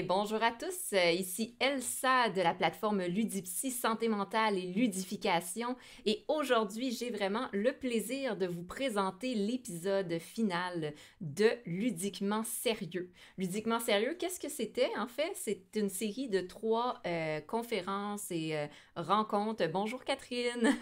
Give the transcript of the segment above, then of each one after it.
Bonjour à tous. Ici Elsa de la plateforme Ludipsy Santé mentale et ludification. Et aujourd'hui, j'ai vraiment le plaisir de vous présenter l'épisode final de Ludiquement sérieux. Ludiquement sérieux, qu'est-ce que c'était en fait? C'est une série de trois conférences et rencontres. Bonjour Catherine.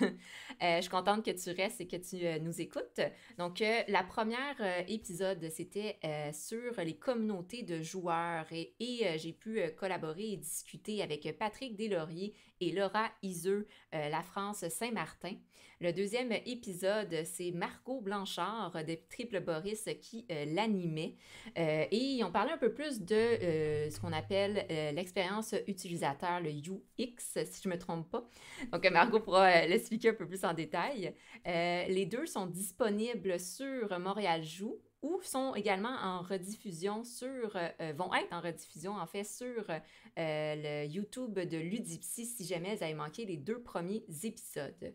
Je suis contente que tu restes et que tu nous écoutes. Donc, la première épisode, c'était sur les communautés de joueurs et j'ai pu collaborer et discuter avec Patrick Deslauriers et Laura Iseux, la France Saint-Martin. Le deuxième épisode, c'est Margot Blanchard de Triple Boris qui l'animait et on parlait un peu plus de ce qu'on appelle l'expérience utilisateur, le UX, si je ne me trompe pas. Donc, Margot pourra l'expliquer un peu plus en détail. Les deux sont disponibles sur Montréal Joue ou sont également en rediffusion vont être en rediffusion en fait sur le YouTube de Ludipsy si jamais vous avez manqué les deux premiers épisodes.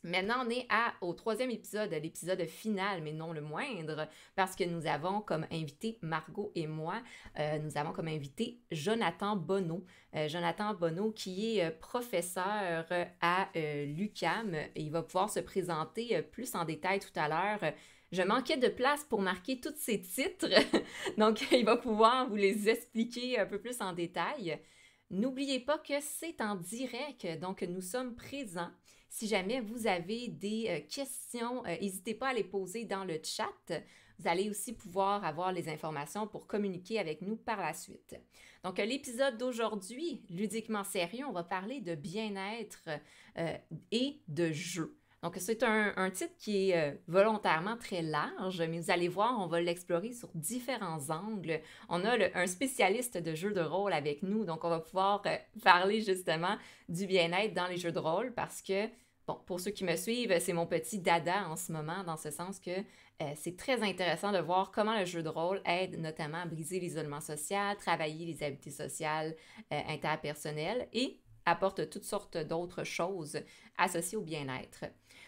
Maintenant, on est au troisième épisode, l'épisode final, mais non le moindre, parce que nous avons comme invité, Margot et moi, nous avons comme invité Jonathan Bonneau. Jonathan Bonneau qui est professeur à l'UQAM. Il va pouvoir se présenter plus en détail tout à l'heure. Je manquais de place pour marquer tous ces titres, donc il va pouvoir vous les expliquer un peu plus en détail. N'oubliez pas que c'est en direct, donc nous sommes présents. Si jamais vous avez des questions, n'hésitez pas à les poser dans le chat. Vous allez aussi pouvoir avoir les informations pour communiquer avec nous par la suite. Donc, l'épisode d'aujourd'hui, Ludiquement sérieux, on va parler de bien-être et de jeu. Donc, c'est un titre qui est volontairement très large, mais vous allez voir, on va l'explorer sur différents angles. On a un spécialiste de jeux de rôle avec nous, donc on va pouvoir parler justement du bien-être dans les jeux de rôle parce que, bon, pour ceux qui me suivent, c'est mon petit dada en ce moment, dans ce sens que c'est très intéressant de voir comment le jeu de rôle aide notamment à briser l'isolement social, travailler les habiletés sociales interpersonnelles et apporte toutes sortes d'autres choses associées au bien-être.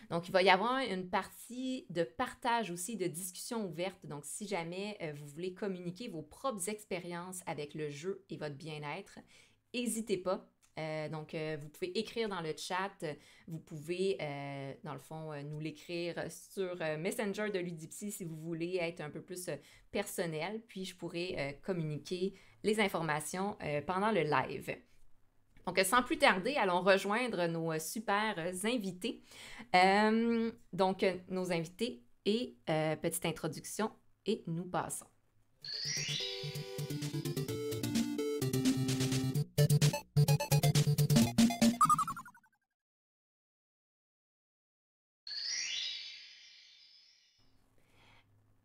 Donc, il va y avoir une partie de partage aussi, de discussion ouverte. Donc, si jamais vous voulez communiquer vos propres expériences avec le jeu et votre bien-être, n'hésitez pas. Vous pouvez écrire dans le chat, vous pouvez, dans le fond, nous l'écrire sur Messenger de Ludipsy si vous voulez être un peu plus personnel, puis je pourrai communiquer les informations pendant le live. Donc, sans plus tarder, allons rejoindre nos super invités. Nos invités et petite introduction et nous passons.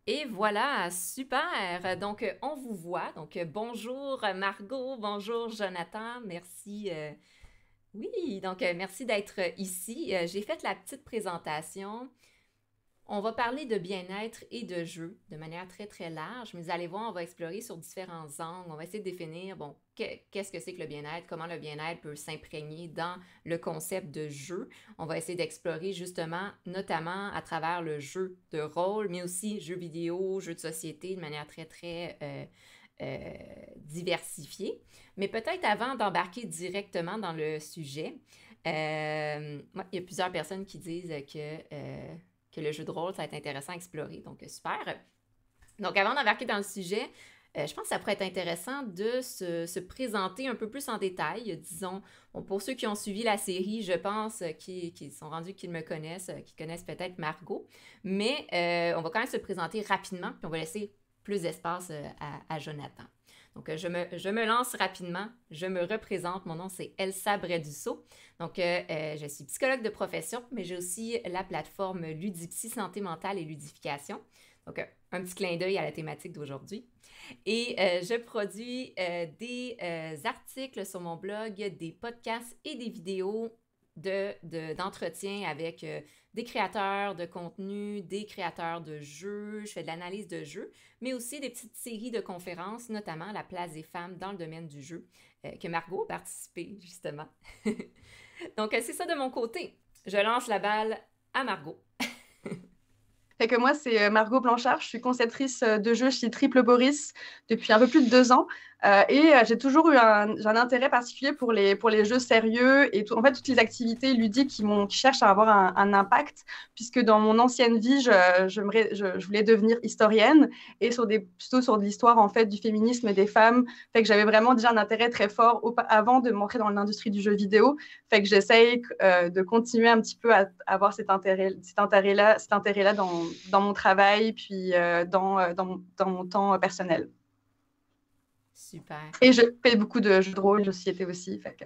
Et voilà, super! Donc, on vous voit. Donc, bonjour Margot, bonjour Jonathan, merci. Merci d'être ici. J'ai fait la petite présentation. On va parler de bien-être et de jeu de manière très, très large, mais vous allez voir, on va explorer sur différents angles. On va essayer de définir, bon, qu'est-ce que c'est que le bien-être, comment le bien-être peut s'imprégner dans le concept de jeu. On va essayer d'explorer justement, notamment à travers le jeu de rôle, mais aussi jeux vidéo, jeux de société de manière très, très diversifiée. Mais peut-être avant d'embarquer directement dans le sujet, il y a plusieurs personnes qui disent que le jeu de rôle, ça va être intéressant à explorer. Donc, super. Donc, avant d'embarquer dans le sujet, je pense que ça pourrait être intéressant de se présenter un peu plus en détail. Disons, bon, pour ceux qui ont suivi la série, je pense qu'ils sont rendus qu'ils me connaissent, qui connaissent peut-être Margot. Mais on va quand même se présenter rapidement, puis on va laisser plus d'espace à Jonathan. Donc, je me lance rapidement. Je me représente. Mon nom, c'est Elsa Bredusseau. Donc, je suis psychologue de profession, mais j'ai aussi la plateforme Ludipsy Santé mentale et ludification. Donc, un petit clin d'œil à la thématique d'aujourd'hui. Et je produis des articles sur mon blog, des podcasts et des vidéos d'entretien avec des créateurs de contenu, des créateurs de jeux, je fais de l'analyse de jeux, mais aussi des petites séries de conférences, notamment la place des femmes dans le domaine du jeu, que Margot a participé justement. Donc, c'est ça de mon côté. Je lance la balle à Margot. Fait que moi, c'est Margot Blanchard. Je suis conceptrice de jeux chez Triple Boris depuis un peu plus de 2 ans. J'ai toujours eu j'ai un intérêt particulier pour les jeux sérieux et en fait, toutes les activités ludiques qui cherchent à avoir un impact, puisque dans mon ancienne vie, je voulais devenir historienne et plutôt sur de l'histoire en fait, du féminisme et des femmes. Fait que j'avais vraiment déjà un intérêt très fort avant de m'entrer dans l'industrie du jeu vidéo. Fait que j'essaye de continuer un petit peu à avoir cet intérêt-là dans mon travail, puis dans mon temps personnel. Super. Et je fais beaucoup de jeux de rôle, de société aussi. Fait que...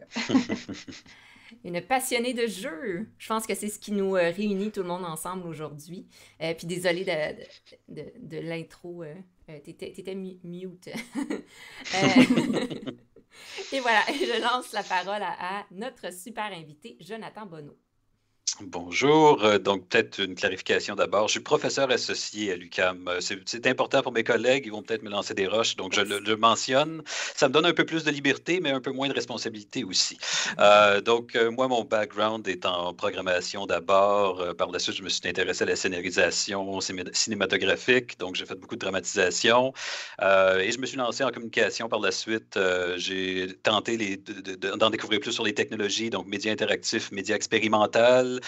Une passionnée de jeu. Je pense que c'est ce qui nous réunit tout le monde ensemble aujourd'hui. Puis désolée de l'intro. T'étais mute. Et voilà, je lance la parole à notre super invité, Jonathan Bonneau. Bonjour. Donc, peut-être une clarification d'abord. Je suis professeur associé à l'UQAM. C'est important pour mes collègues. Ils vont peut-être me lancer des roches. Donc, je le mentionne. Ça me donne un peu plus de liberté, mais un peu moins de responsabilité aussi. Moi, mon background est en programmation d'abord. Par la suite, je me suis intéressé à la scénarisation cinématographique. Donc, j'ai fait beaucoup de dramatisation. Et je me suis lancé en communication par la suite. J'ai tenté d'en découvrir plus sur les technologies, donc médias interactifs, médias expérimental.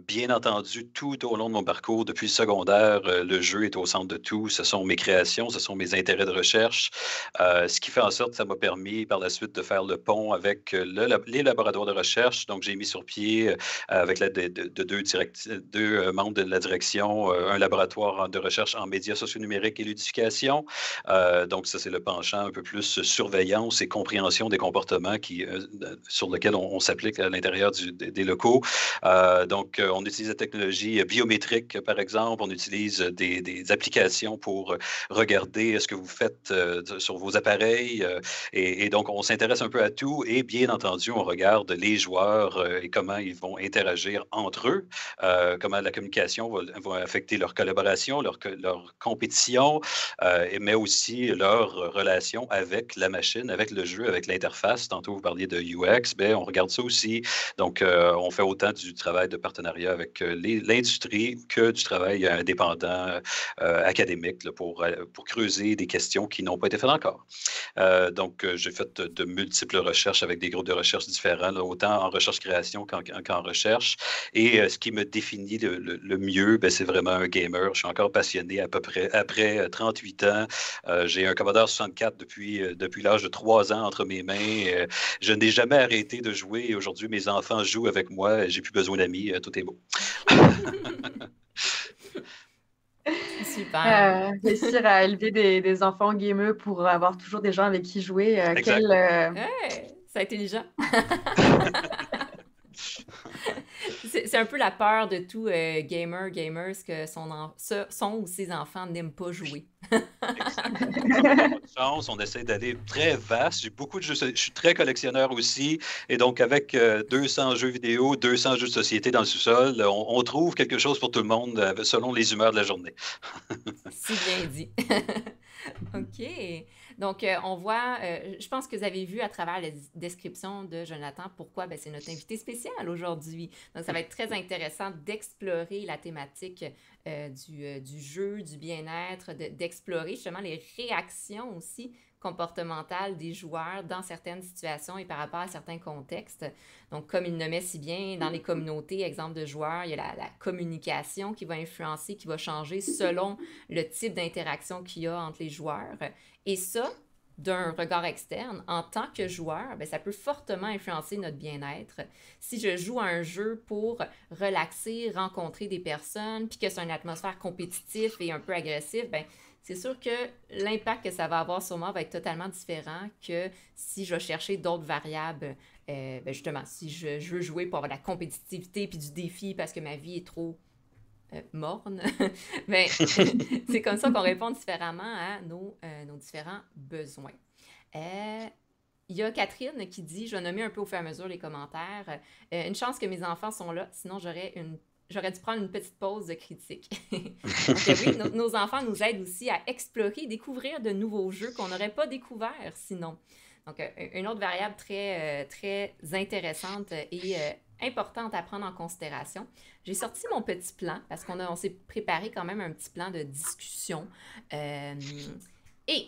Bien entendu, tout au long de mon parcours, depuis le secondaire, le jeu est au centre de tout. Ce sont mes créations, ce sont mes intérêts de recherche, ce qui fait en sorte que ça m'a permis par la suite de faire le pont avec les laboratoires de recherche. Donc, j'ai mis sur pied, avec l'aide de deux membres de la direction, un laboratoire de recherche en médias socio-numériques et ludification. Donc, ça, c'est le penchant un peu plus surveillance et compréhension des comportements sur lesquels on s'applique à l'intérieur des locaux. On utilise la technologie biométrique, par exemple. On utilise des applications pour regarder ce que vous faites sur vos appareils. Et donc, on s'intéresse un peu à tout. Et bien entendu, on regarde les joueurs et comment ils vont interagir entre eux, comment la communication va affecter leur collaboration, leur compétition, mais aussi leur relation avec la machine, avec le jeu, avec l'interface. Tantôt, vous parliez de UX. Bien, on regarde ça aussi. Donc, on fait autant du travail de partenariat avec l'industrie que du travail indépendant, académique, là, pour creuser des questions qui n'ont pas été faites encore. J'ai fait de multiples recherches avec des groupes de recherche différents, là, autant en recherche-création qu'en recherche. Et ce qui me définit le mieux, ben, c'est vraiment un gamer. Je suis encore passionné à peu près après 38 ans. J'ai un Commodore 64 depuis l'âge de 3 ans entre mes mains. Je n'ai jamais arrêté de jouer. Et aujourd'hui, mes enfants jouent avec moi. J'ai plus besoin d'amis. Tout est beau. Super. Réussir à élever des enfants gamers pour avoir toujours des gens avec qui jouer. Hey, c'est intelligent. C'est un peu la peur de tout gamers que son ou ses enfants n'aiment pas jouer. Chance, on essaie d'aller très vaste. J'ai beaucoup de jeux. Je suis très collectionneur aussi. Et donc, avec 200 jeux vidéo, 200 jeux de société dans le sous-sol, on trouve quelque chose pour tout le monde selon les humeurs de la journée. Si bien dit. OK. Donc, on voit, je pense que vous avez vu à travers la description de Jonathan pourquoi c'est notre invité spécial aujourd'hui. Donc, ça va être très intéressant d'explorer la thématique du jeu, du bien-être, d'explorer justement les réactions aussi comportementales des joueurs dans certaines situations et par rapport à certains contextes. Donc, comme il nommait si bien, dans les communautés, exemple de joueurs, il y a la communication qui va influencer, qui va changer selon le type d'interaction qu'il y a entre les joueurs. Et ça, d'un regard externe, en tant que joueur, ça peut fortement influencer notre bien-être. Si je joue à un jeu pour relaxer, rencontrer des personnes, puis que c'est une atmosphère compétitive et un peu agressive, c'est sûr que l'impact que ça va avoir sur moi va être totalement différent que si je vais chercher d'autres variables. Justement, si je veux jouer pour avoir de la compétitivité puis du défi parce que ma vie est trop morne, mais c'est comme ça qu'on répond différemment à nos différents besoins. Il y a Catherine qui dit, je vais nommer un peu au fur et à mesure les commentaires, une chance que mes enfants sont là, sinon j'aurais dû prendre une petite pause de critique. Donc oui, nos enfants nous aident aussi à explorer, découvrir de nouveaux jeux qu'on n'aurait pas découverts sinon. Donc, une autre variable très, très intéressante et importante à prendre en considération. J'ai sorti mon petit plan parce qu'on s'est préparé quand même un petit plan de discussion. Et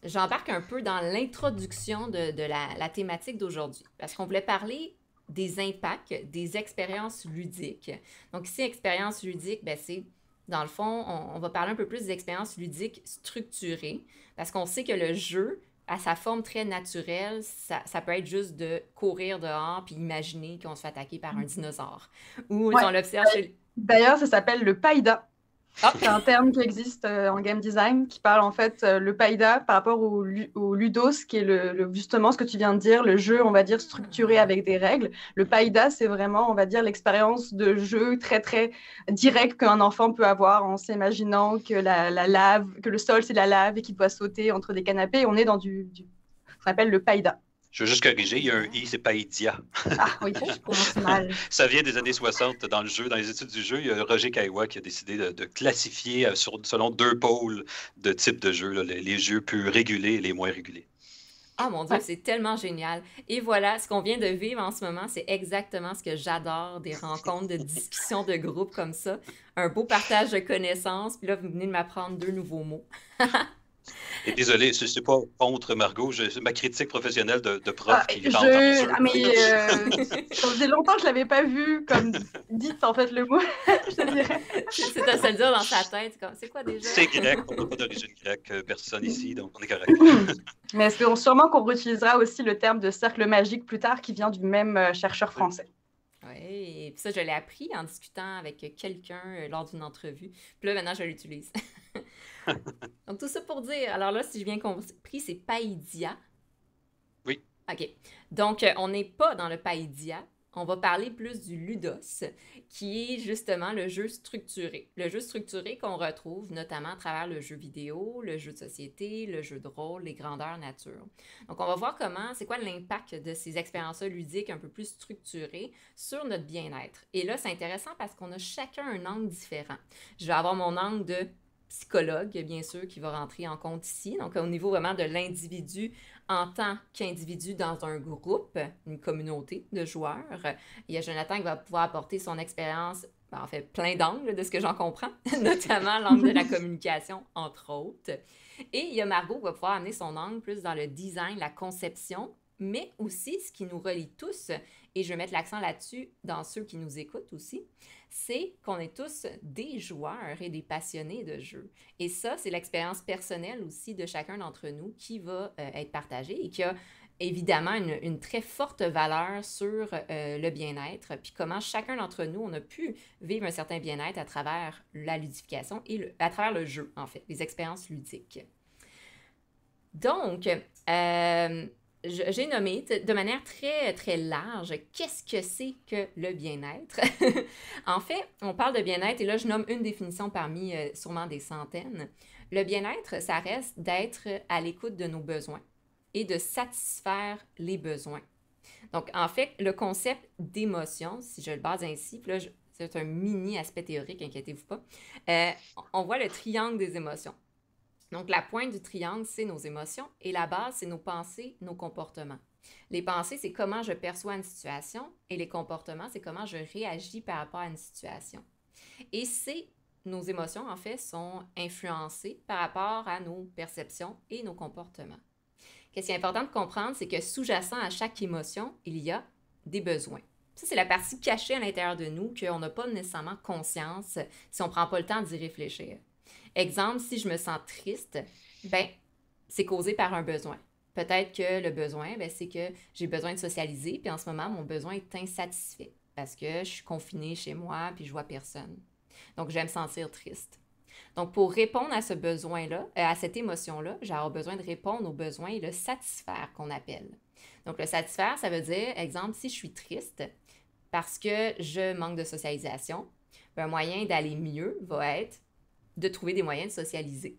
j'embarque un peu dans l'introduction de la thématique d'aujourd'hui, parce qu'on voulait parler des impacts, des expériences ludiques. Donc ici, expérience ludique, ben c'est, dans le fond, on va parler un peu plus des expériences ludiques structurées, parce qu'on sait que le jeu, à sa forme très naturelle, ça peut être juste de courir dehors puis imaginer qu'on se fait attaquer par un dinosaure. Ou si Ouais. on l'observe chez... D'ailleurs, ça s'appelle le païda. Ah! C'est un terme qui existe en game design qui parle en fait le païda par rapport au ludos, qui est justement ce que tu viens de dire, le jeu, on va dire, structuré avec des règles. Le païda, c'est vraiment, on va dire, l'expérience de jeu très, très directe qu'un enfant peut avoir en s'imaginant que la lave, que le sol, c'est la lave et qu'il doit sauter entre des canapés. Et on est dans ce qu'on appelle le païda. Je veux juste corriger, il y a un I, c'est Païdia. Ah oui, je prononce mal. Ça vient des années 60 dans le jeu, dans les études du jeu. Il y a Roger Caillois qui a décidé de classifier selon 2 pôles de type de jeu, là, les jeux plus régulés et les moins régulés. Oh mon Dieu, c'est tellement génial. Et voilà, ce qu'on vient de vivre en ce moment, c'est exactement ce que j'adore des rencontres de discussions de groupe comme ça. Un beau partage de connaissances. Puis là, vous venez de m'apprendre 2 nouveaux mots. Et désolé, ce n'est pas contre Margot, ma critique professionnelle de prof qui parle ça faisait longtemps que je ne l'avais pas vu comme dites en fait le mot, je te dirais. C'est à se le dire dans sa tête, c'est quoi déjà? C'est grec, on n'a pas d'origine grecque, personne ici, donc on est correct. Mais sûrement qu'on réutilisera aussi le terme de cercle magique plus tard qui vient du même chercheur français. Oui, et puis ça, je l'ai appris en discutant avec quelqu'un lors d'une entrevue. Puis là, maintenant, je l'utilise. Donc, tout ça pour dire, alors là, si j'ai bien compris, c'est païdia. Oui. OK. Donc, on n'est pas dans le païdia. On va parler plus du ludos, qui est justement le jeu structuré. Le jeu structuré qu'on retrouve notamment à travers le jeu vidéo, le jeu de société, le jeu de rôle, les grandeurs nature. Donc, on va voir c'est quoi l'impact de ces expériences ludiques un peu plus structurées sur notre bien-être. Et là, c'est intéressant parce qu'on a chacun un angle différent. Je vais avoir mon angle de psychologue, bien sûr, qui va rentrer en compte ici. Donc, au niveau vraiment de l'individu en tant qu'individu dans un groupe, une communauté de joueurs. Il y a Jonathan qui va pouvoir apporter son expérience, en fait, plein d'angles de ce que j'en comprends, notamment l'angle de la communication, entre autres. Et il y a Margot qui va pouvoir amener son angle plus dans le design, la conception, mais aussi ce qui nous relie tous, et je vais mettre l'accent là-dessus dans ceux qui nous écoutent aussi, c'est qu'on est tous des joueurs et des passionnés de jeux. Et ça, c'est l'expérience personnelle aussi de chacun d'entre nous qui va être partagée et qui a évidemment une très forte valeur sur le bien-être, puis comment chacun d'entre nous, on a pu vivre un certain bien-être à travers la ludification et à travers le jeu, en fait, les expériences ludiques. Donc, j'ai nommé de manière très, très large qu'est-ce que c'est que le bien-être. En fait, on parle de bien-être et là, je nomme une définition parmi sûrement des centaines. Le bien-être, ça reste d'être à l'écoute de nos besoins et de satisfaire les besoins. Donc, en fait, le concept d'émotion, si je le base ainsi, puis là, c'est un mini aspect théorique, inquiétez-vous pas, on voit le triangle des émotions. Donc, la pointe du triangle, c'est nos émotions et la base, c'est nos pensées, nos comportements. Les pensées, c'est comment je perçois une situation et les comportements, c'est comment je réagis par rapport à une situation. Et nos émotions, en fait, sont influencées par rapport à nos perceptions et nos comportements. Qu'est-ce qui est important de comprendre, c'est que sous-jacent à chaque émotion, il y a des besoins. Ça, c'est la partie cachée à l'intérieur de nous qu'on n'a pas nécessairement conscience si on ne prend pas le temps d'y réfléchir. Exemple, si je me sens triste, c'est causé par un besoin. Peut-être que le besoin, c'est que j'ai besoin de socialiser, puis en ce moment, mon besoin est insatisfait parce que je suis confinée chez moi, puis je vois personne. Donc, je vais me sentir triste. Donc, pour répondre à ce besoin-là, à cette émotion-là, j'ai besoin de répondre au besoin et le satisfaire qu'on appelle. Donc, le satisfaire, ça veut dire, exemple, si je suis triste parce que je manque de socialisation, un moyen d'aller mieux va être de trouver des moyens de socialiser.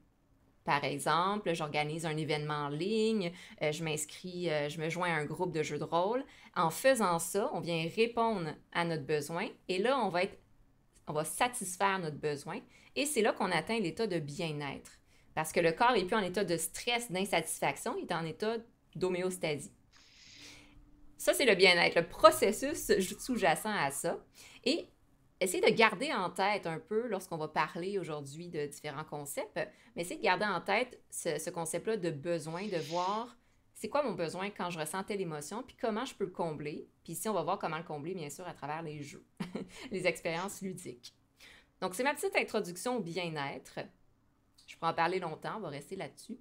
Par exemple, j'organise un événement en ligne, je m'inscris, je me joins à un groupe de jeux de rôle. En faisant ça, on vient répondre à notre besoin et là, on va satisfaire notre besoin et c'est là qu'on atteint l'état de bien-être. Parce que le corps n'est plus en état de stress, d'insatisfaction, il est en état d'homéostasie. Ça, c'est le bien-être, le processus sous-jacent à ça. Et essayer de garder en tête un peu, lorsqu'on va parler aujourd'hui de différents concepts, mais essayer de garder en tête ce concept-là de besoin, de voir c'est quoi mon besoin quand je ressens telle émotion, puis comment je peux le combler. Puis ici, on va voir comment le combler, bien sûr, à travers les jeux, les expériences ludiques. Donc, c'est ma petite introduction au bien-être. Je pourrais en parler longtemps, on va rester là-dessus.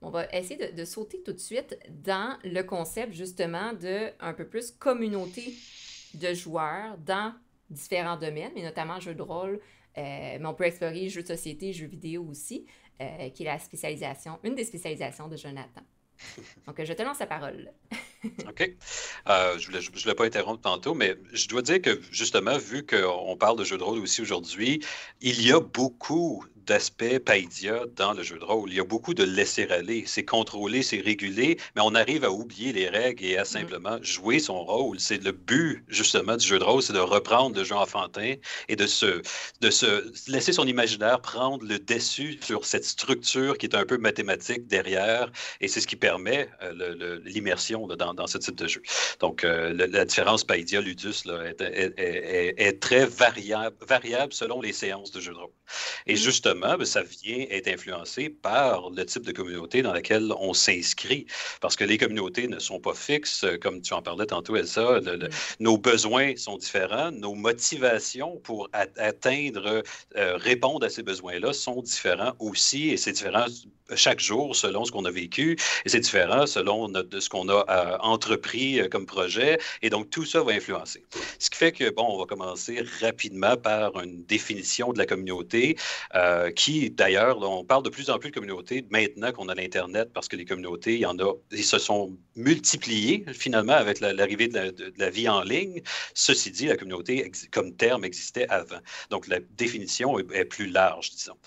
On va essayer de sauter tout de suite dans le concept, justement, de un peu plus communauté de joueurs dans différents domaines, mais notamment jeux de rôle, mais on peut explorer jeux de société, jeux vidéo aussi, qui est la spécialisation, une des spécialisations de Jonathan. Donc, je te lance la parole. OK. Je ne voulais pas interrompre tantôt, mais je dois dire que justement, vu qu'on parle de jeux de rôle aussi aujourd'hui, il y a beaucoup d'aspects Paidia dans le jeu de rôle. Il y a beaucoup de laisser-aller. C'est contrôlé, c'est régulé, mais on arrive à oublier les règles et à simplement jouer son rôle. C'est le but, justement, du jeu de rôle, c'est de reprendre le jeu enfantin et de se laisser son imaginaire prendre le dessus sur cette structure qui est un peu mathématique derrière, et c'est ce qui permet l'immersion dans ce type de jeu. Donc, la différence Paidia-Ludus est très variable selon les séances de jeu de rôle. Et justement, ça vient être influencé par le type de communauté dans laquelle on s'inscrit. Parce que les communautés ne sont pas fixes, comme tu en parlais tantôt, Elsa. Nos besoins sont différents, nos motivations pour atteindre, répondre à ces besoins-là sont différents aussi, et c'est différent chaque jour selon ce qu'on a vécu, et c'est différent selon ce qu'on a entrepris comme projet, et donc tout ça va influencer. Ce qui fait que, bon, on va commencer rapidement par une définition de la communauté, qui, d'ailleurs, on parle de plus en plus de communautés maintenant qu'on a l'Internet, parce que les communautés, il y en a, ils se sont multipliées, finalement, avec l'arrivée de la vie en ligne. Ceci dit, la communauté, comme terme, existait avant. Donc, la définition est plus large, disons.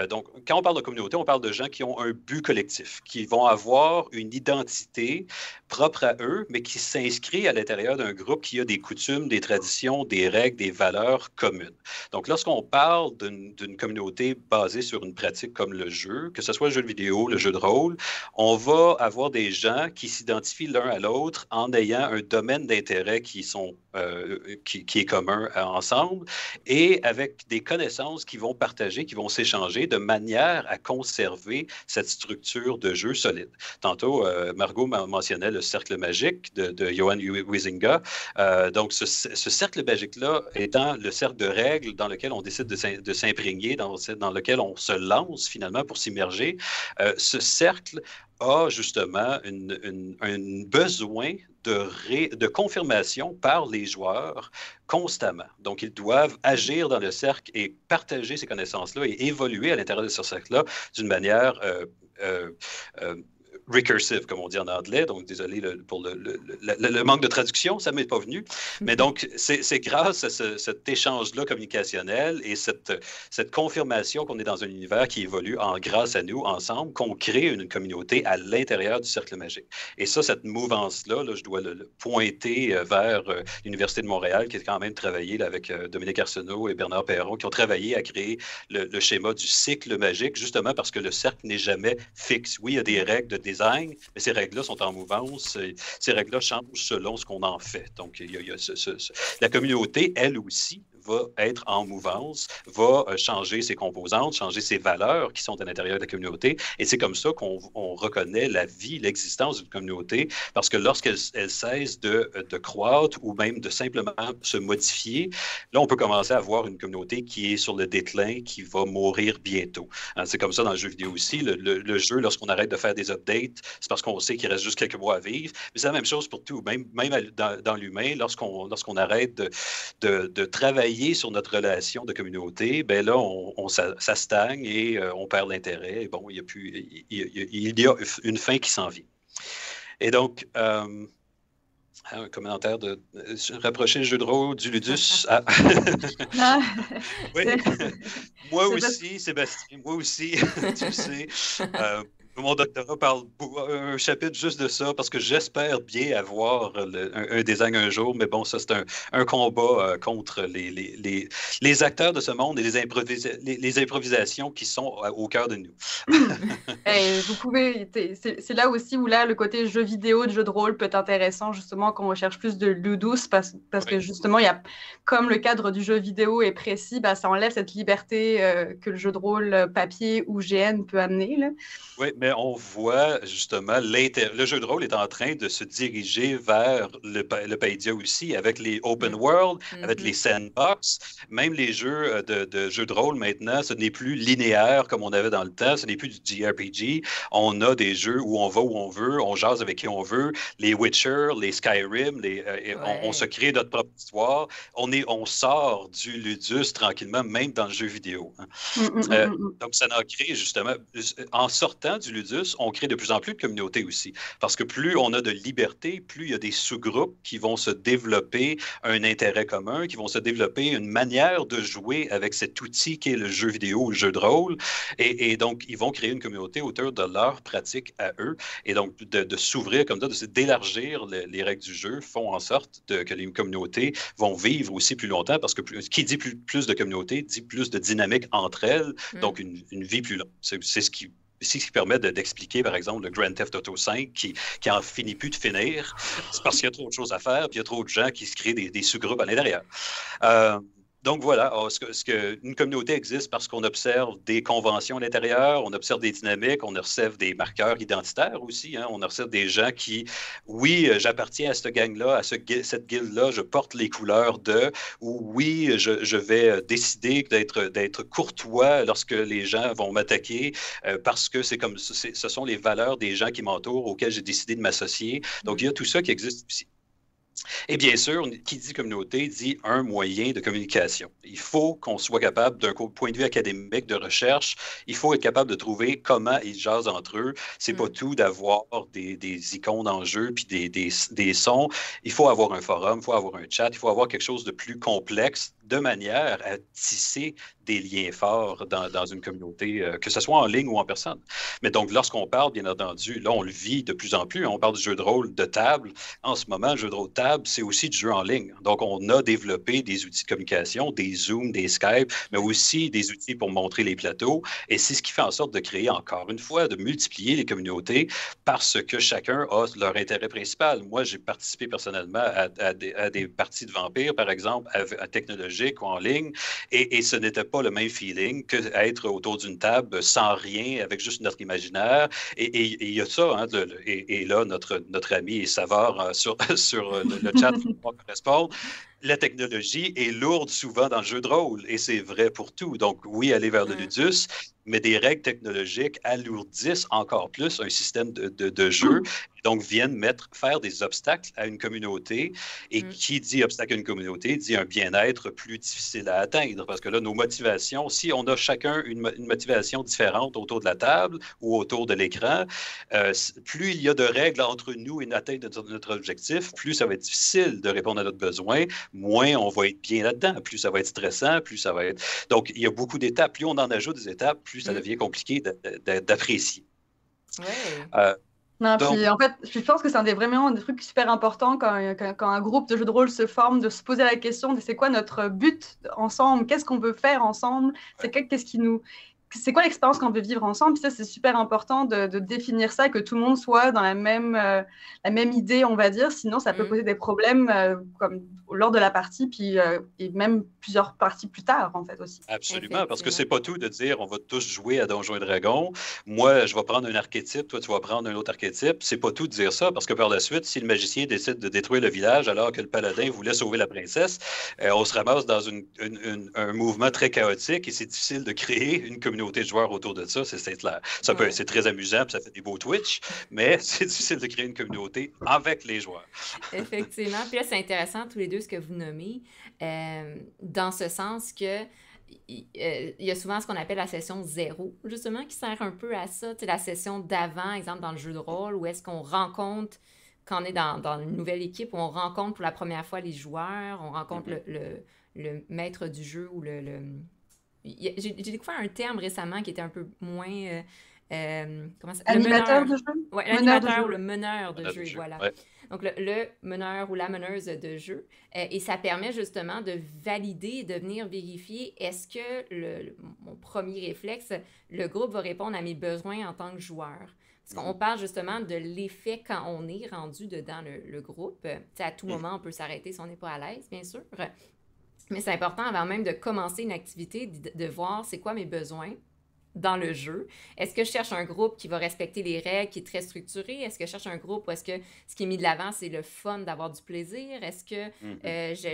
Donc, quand on parle de communauté, on parle de gens qui ont un but collectif, qui vont avoir une identité propre à eux, mais qui s'inscrit à l'intérieur d'un groupe qui a des coutumes, des traditions, des règles, des valeurs communes. Donc, lorsqu'on parle d'une communauté basée sur une pratique comme le jeu, que ce soit le jeu de vidéo, le jeu de rôle, on va avoir des gens qui s'identifient l'un à l'autre en ayant un domaine d'intérêt qui est commun ensemble, et avec des connaissances qui vont partager, qui vont s'échanger de manière à conserver cette structure de jeu solide. Tantôt, Margot mentionnait le cercle magique de Johan Huizinga. Donc, ce cercle magique-là étant le cercle de règles dans lequel on décide de s'imprégner, dans lequel on se lance finalement pour s'immerger, ce cercle a justement un besoin de confirmation par les joueurs constamment. Donc, ils doivent agir dans le cercle et partager ces connaissances-là et évoluer à l'intérieur de ce cercle-là d'une manière recursive, comme on dit en anglais. Donc, désolé pour le manque de traduction, ça ne m'est pas venu. Mais donc, c'est grâce à cet échange-là communicationnel et cette confirmation qu'on est dans un univers qui évolue grâce à nous, ensemble, qu'on crée une communauté à l'intérieur du cercle magique. Et ça, cette mouvance-là, je dois le pointer vers l'Université de Montréal, qui a quand même travaillé là, avec Dominique Arsenault et Bernard Perron, qui ont travaillé à créer le schéma du cycle magique, justement parce que le cercle n'est jamais fixe. Oui, il y a des règles de design, mais ces règles-là sont en mouvance. Ces règles-là changent selon ce qu'on en fait. Donc, la communauté, elle aussi, va être en mouvance, va changer ses composantes, changer ses valeurs qui sont à l'intérieur de la communauté. Et c'est comme ça qu'on reconnaît la vie, l'existence d'une communauté, parce que lorsqu'elle cesse de croître ou même de simplement se modifier, là, on peut commencer à voir une communauté qui est sur le déclin, qui va mourir bientôt. C'est comme ça dans le jeu vidéo aussi. Le jeu, lorsqu'on arrête de faire des updates, c'est parce qu'on sait qu'il reste juste quelques mois à vivre. Mais c'est la même chose pour tout. Même dans l'humain, lorsqu'on arrête de travailler sur notre relation de communauté, ben là, ça stagne et on perd l'intérêt. Et bon, il y a une fin qui s'en vient. Et donc, un commentaire de rapprocher le jeu de rôle du Ludus. Oui. Moi aussi, Sébastien, moi aussi, tu sais. Mon doctorat parle un chapitre juste de ça parce que j'espère bien avoir un design un jour, mais bon, ça c'est un combat contre les acteurs de ce monde et les improvisations qui sont au cœur de nous. Et vous pouvez, c'est là aussi où là, le côté jeu vidéo, de jeu de rôle peut être intéressant, justement, quand on recherche plus de ludus, parce que Oui. justement, comme le cadre du jeu vidéo est précis, bah, ça enlève cette liberté que le jeu de rôle papier ou GN peut amener, là. Oui, mais on voit justement le jeu de rôle est en train de se diriger vers le Paidia aussi, avec les open world, avec les sandbox. Même les jeux de jeux de rôle maintenant, ce n'est plus linéaire comme on avait dans le temps, ce n'est plus du JRPG. On a des jeux où on va où on veut, on jase avec qui on veut. Les Witcher, les Skyrim, on se crée notre propre histoire. On sort du ludus tranquillement, même dans le jeu vidéo. Hein. Donc, ça a créé justement, en sortant du ludus, on crée de plus en plus de communautés aussi. Parce que plus on a de liberté, plus il y a des sous-groupes qui vont se développer un intérêt commun, qui vont se développer une manière de jouer avec cet outil qui est le jeu vidéo ou le jeu de rôle. Et donc, ils vont créer une communauté autour de leur pratique à eux. Et donc, de s'ouvrir comme ça, d'élargir les règles du jeu font en sorte que les communautés vont vivre aussi plus longtemps parce que qui dit plus de communautés dit plus de dynamique entre elles, donc une vie plus longue. C'est ce qui permet d'expliquer, par exemple, le Grand Theft Auto 5 qui en finit plus de finir. C'est parce qu'il y a trop de choses à faire, puis il y a trop de gens qui se créent des sous-groupes à l'intérieur. Donc voilà, une communauté existe parce qu'on observe des conventions à l'intérieur, on observe des dynamiques, on observe des marqueurs identitaires aussi, hein, on observe des gens qui, oui, j'appartiens à cette gang-là, à cette guilde-là, je porte les couleurs de, ou oui, je vais décider d'être courtois lorsque les gens vont m'attaquer parce que ce sont les valeurs des gens qui m'entourent auxquelles j'ai décidé de m'associer. Donc il y a tout ça qui existe aussi. Et bien sûr, qui dit communauté dit un moyen de communication. Il faut qu'on soit capable, d'un point de vue académique, de recherche, il faut être capable de trouver comment ils jasent entre eux. C'est pas tout d'avoir des icônes en jeu puis des sons. Il faut avoir un forum, il faut avoir un chat, il faut avoir quelque chose de plus complexe de manière à tisser des liens forts dans une communauté, que ce soit en ligne ou en personne. Mais donc, lorsqu'on parle, bien entendu, là, on le vit de plus en plus. On parle du jeu de rôle de table. En ce moment, le jeu de rôle de table, c'est aussi du jeu en ligne. Donc, on a développé des outils de communication, des Zoom, des Skype, mais aussi des outils pour montrer les plateaux. Et c'est ce qui fait en sorte de créer, encore une fois, de multiplier les communautés parce que chacun a leur intérêt principal. Moi, j'ai participé personnellement à des parties de vampires, par exemple, à technologique ou en ligne, et ce n'était pas le même feeling qu'être autour d'une table sans rien, avec juste notre imaginaire. Et il y a ça, hein, et là, notre ami Savard sur le chat va correspondre. La technologie est lourde souvent dans le jeu de rôle, et c'est vrai pour tout. Donc, oui, aller vers le ludus, mais des règles technologiques alourdissent encore plus un système de jeu, et donc viennent faire des obstacles à une communauté. Et qui dit obstacle à une communauté dit un bien-être plus difficile à atteindre, parce que là, nos motivations, si on a chacun une motivation différente autour de la table ou autour de l'écran, plus il y a de règles entre nous et l'atteinte de notre objectif, plus ça va être difficile de répondre à notre besoin, moins on va être bien là-dedans, plus ça va être stressant, plus ça va être... Donc, il y a beaucoup d'étapes. Plus on en ajoute des étapes, plus ça devient compliqué d'apprécier. Ouais. Non, puis en fait, je pense que c'est vraiment des trucs super importants quand un groupe de jeux de rôle se forme, de se poser la question de c'est quoi notre but ensemble, qu'est-ce qu'on veut faire ensemble, c'est quoi l'expérience qu'on veut vivre ensemble. Puis ça, c'est super important de définir ça et que tout le monde soit dans la même idée, on va dire. Sinon, ça peut poser des problèmes comme lors de la partie, puis et même plusieurs parties plus tard, en fait, aussi. Absolument, parce que c'est pas tout de dire on va tous jouer à Donjons et Dragons. Moi, je vais prendre un archétype, toi, tu vas prendre un autre archétype. C'est pas tout de dire ça, parce que par la suite, si le magicien décide de détruire le village alors que le paladin voulait sauver la princesse, on se ramasse dans un mouvement très chaotique et c'est difficile de créer une communauté de joueurs autour de ça, c'est clair. C'est très amusant, puis ça fait des beaux Twitch, mais c'est difficile de créer une communauté avec les joueurs. Effectivement. Puis là, c'est intéressant, tous les deux, ce que vous nommez, dans ce sens que il y a souvent ce qu'on appelle la session 0, justement, qui sert un peu à ça. Tu sais, la session d'avant, exemple, dans le jeu de rôle, où est-ce qu'on rencontre, quand on est dans une nouvelle équipe, où on rencontre pour la première fois les joueurs, on rencontre le maître du jeu ou J'ai découvert un terme récemment qui était un peu moins comment ça? Le Animateur meneur. de jeu? Ouais, Meneur de l'animateur jeu, ou oui. le meneur de Meneur jeu, de jeu. voilà. Ouais. Donc, le meneur ou la meneuse de jeu. Et ça permet justement de valider, de venir vérifier est-ce que mon premier réflexe, le groupe va répondre à mes besoins en tant que joueur. Parce qu'on parle justement de l'effet quand on est rendu dedans le groupe. T'sais, à tout moment, on peut s'arrêter si on n'est pas à l'aise, bien sûr. Mais c'est important avant même de commencer une activité, de voir c'est quoi mes besoins dans le jeu. Est-ce que je cherche un groupe qui va respecter les règles, qui est très structuré? Est-ce que je cherche un groupe où est-ce que ce qui est mis de l'avant, c'est le fun d'avoir du plaisir? Est-ce que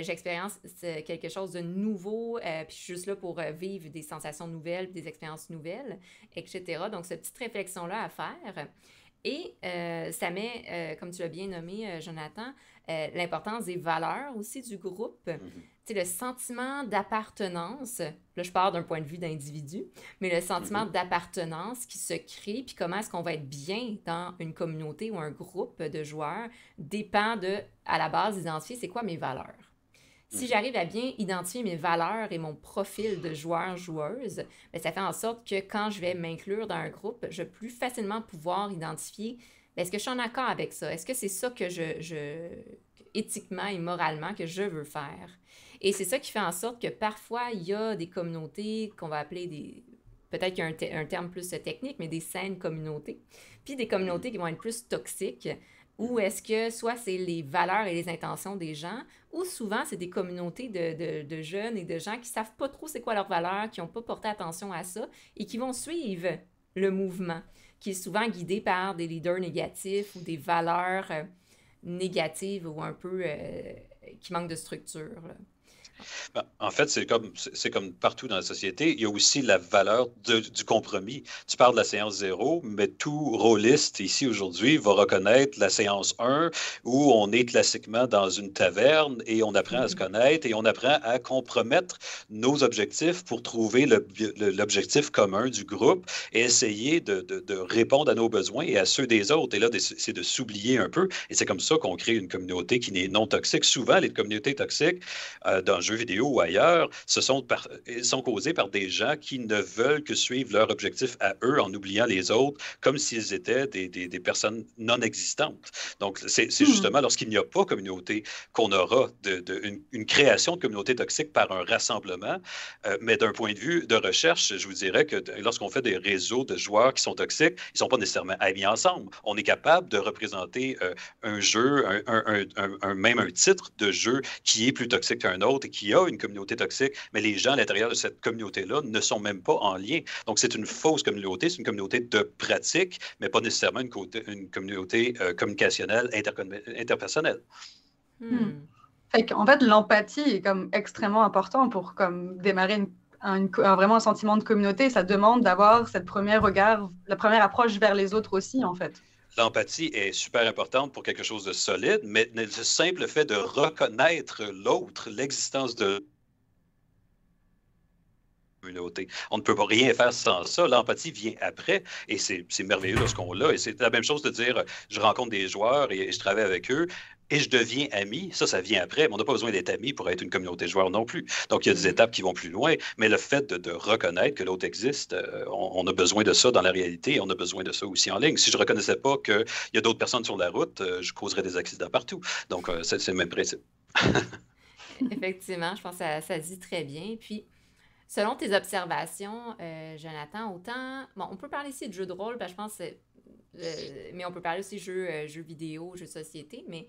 j'expérience quelque chose de nouveau, puis je suis juste là pour vivre des sensations nouvelles, des expériences nouvelles, etc. Donc, cette petite réflexion-là à faire. Et ça met, comme tu l'as bien nommé, Jonathan, l'importance des valeurs aussi du groupe. Tu sais, le sentiment d'appartenance, là je pars d'un point de vue d'individu, mais le sentiment d'appartenance qui se crée, puis comment est-ce qu'on va être bien dans une communauté ou un groupe de joueurs, dépend de, à la base, identifier c'est quoi mes valeurs. Si j'arrive à bien identifier mes valeurs et mon profil de joueur-joueuse, bien, ça fait en sorte que quand je vais m'inclure dans un groupe, je vais plus facilement pouvoir identifier bien, est-ce que je suis en accord avec ça? Est-ce que c'est ça que éthiquement et moralement que je veux faire? Et c'est ça qui fait en sorte que parfois, il y a des communautés qu'on va appeler des... Peut-être qu'il y a un terme plus technique, mais des saines communautés. Puis des communautés qui vont être plus toxiques, ou est-ce que soit c'est les valeurs et les intentions des gens, ou souvent c'est des communautés de jeunes et de gens qui ne savent pas trop c'est quoi leurs valeurs, qui n'ont pas porté attention à ça, et qui vont suivre le mouvement, qui est souvent guidé par des leaders négatifs ou des valeurs négatives ou un peu qui manquent de structure, là. Ben, en fait, c'est comme partout dans la société. Il y a aussi la valeur du compromis. Tu parles de la séance 0, mais tout rôliste ici aujourd'hui va reconnaître la séance 1 où on est classiquement dans une taverne et on apprend à se connaître et on apprend à compromettre nos objectifs pour trouver l'objectif commun du groupe et essayer de répondre à nos besoins et à ceux des autres. Et là, c'est de s'oublier un peu. Et c'est comme ça qu'on crée une communauté qui n'est non toxique. Souvent, les communautés toxiques dans jeux vidéo ou ailleurs, sont causés par des gens qui ne veulent que suivre leur objectif à eux en oubliant les autres, comme s'ils étaient des personnes non existantes. Donc, c'est justement lorsqu'il n'y a pas communauté qu'on aura une création de communauté toxique par un rassemblement. Mais d'un point de vue de recherche, je vous dirais que lorsqu'on fait des réseaux de joueurs qui sont toxiques, ils ne sont pas nécessairement amis ensemble. On est capable de représenter un jeu, même un titre de jeu qui est plus toxique qu'un autre et qui a une communauté toxique, mais les gens à l'intérieur de cette communauté-là ne sont même pas en lien. Donc, c'est une fausse communauté, c'est une communauté de pratique, mais pas nécessairement une communauté communicationnelle, interpersonnelle. Fait qu'en fait, l'empathie est comme extrêmement important pour comme démarrer vraiment un sentiment de communauté. Ça demande d'avoir cette première regard, la première approche vers les autres aussi, en fait. L'empathie est super importante pour quelque chose de solide, mais le simple fait de reconnaître l'autre, l'existence de communauté. On ne peut pas rien faire sans ça. L'empathie vient après et c'est merveilleux lorsqu'on l'a. Et c'est la même chose de dire, je rencontre des joueurs et je travaille avec eux et je deviens ami. Ça vient après. Mais on n'a pas besoin d'être ami pour être une communauté de joueurs non plus. Donc, il y a des étapes qui vont plus loin. Mais le fait de reconnaître que l'autre existe, on a besoin de ça dans la réalité et on a besoin de ça aussi en ligne. Si je ne reconnaissais pas qu'il y a d'autres personnes sur la route, je causerais des accidents partout. Donc, c'est le même principe. Effectivement, je pense que ça se dit très bien. Puis, selon tes observations, Jonathan, autant... Bon, on peut parler ici de jeux de rôle, parce que je pense... mais on peut parler aussi de jeux vidéo, jeux de société, mais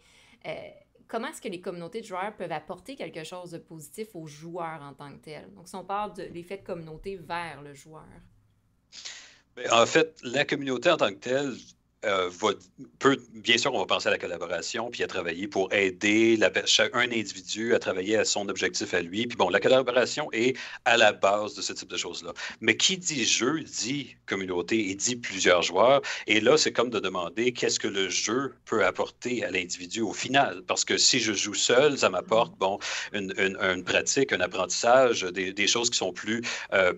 comment est-ce que les communautés de joueurs peuvent apporter quelque chose de positif aux joueurs en tant que tels? Donc, si on parle de l'effet de communauté vers le joueur. En fait, la communauté en tant que telle... bien sûr, on va penser à la collaboration puis à travailler pour aider un individu à travailler à son objectif à lui. Puis bon, la collaboration est à la base de ce type de choses-là. Mais qui dit jeu dit communauté et dit plusieurs joueurs. Et là, c'est comme de demander qu'est-ce que le jeu peut apporter à l'individu au final. Parce que si je joue seul, ça m'apporte une pratique, un apprentissage, des choses qui sont plus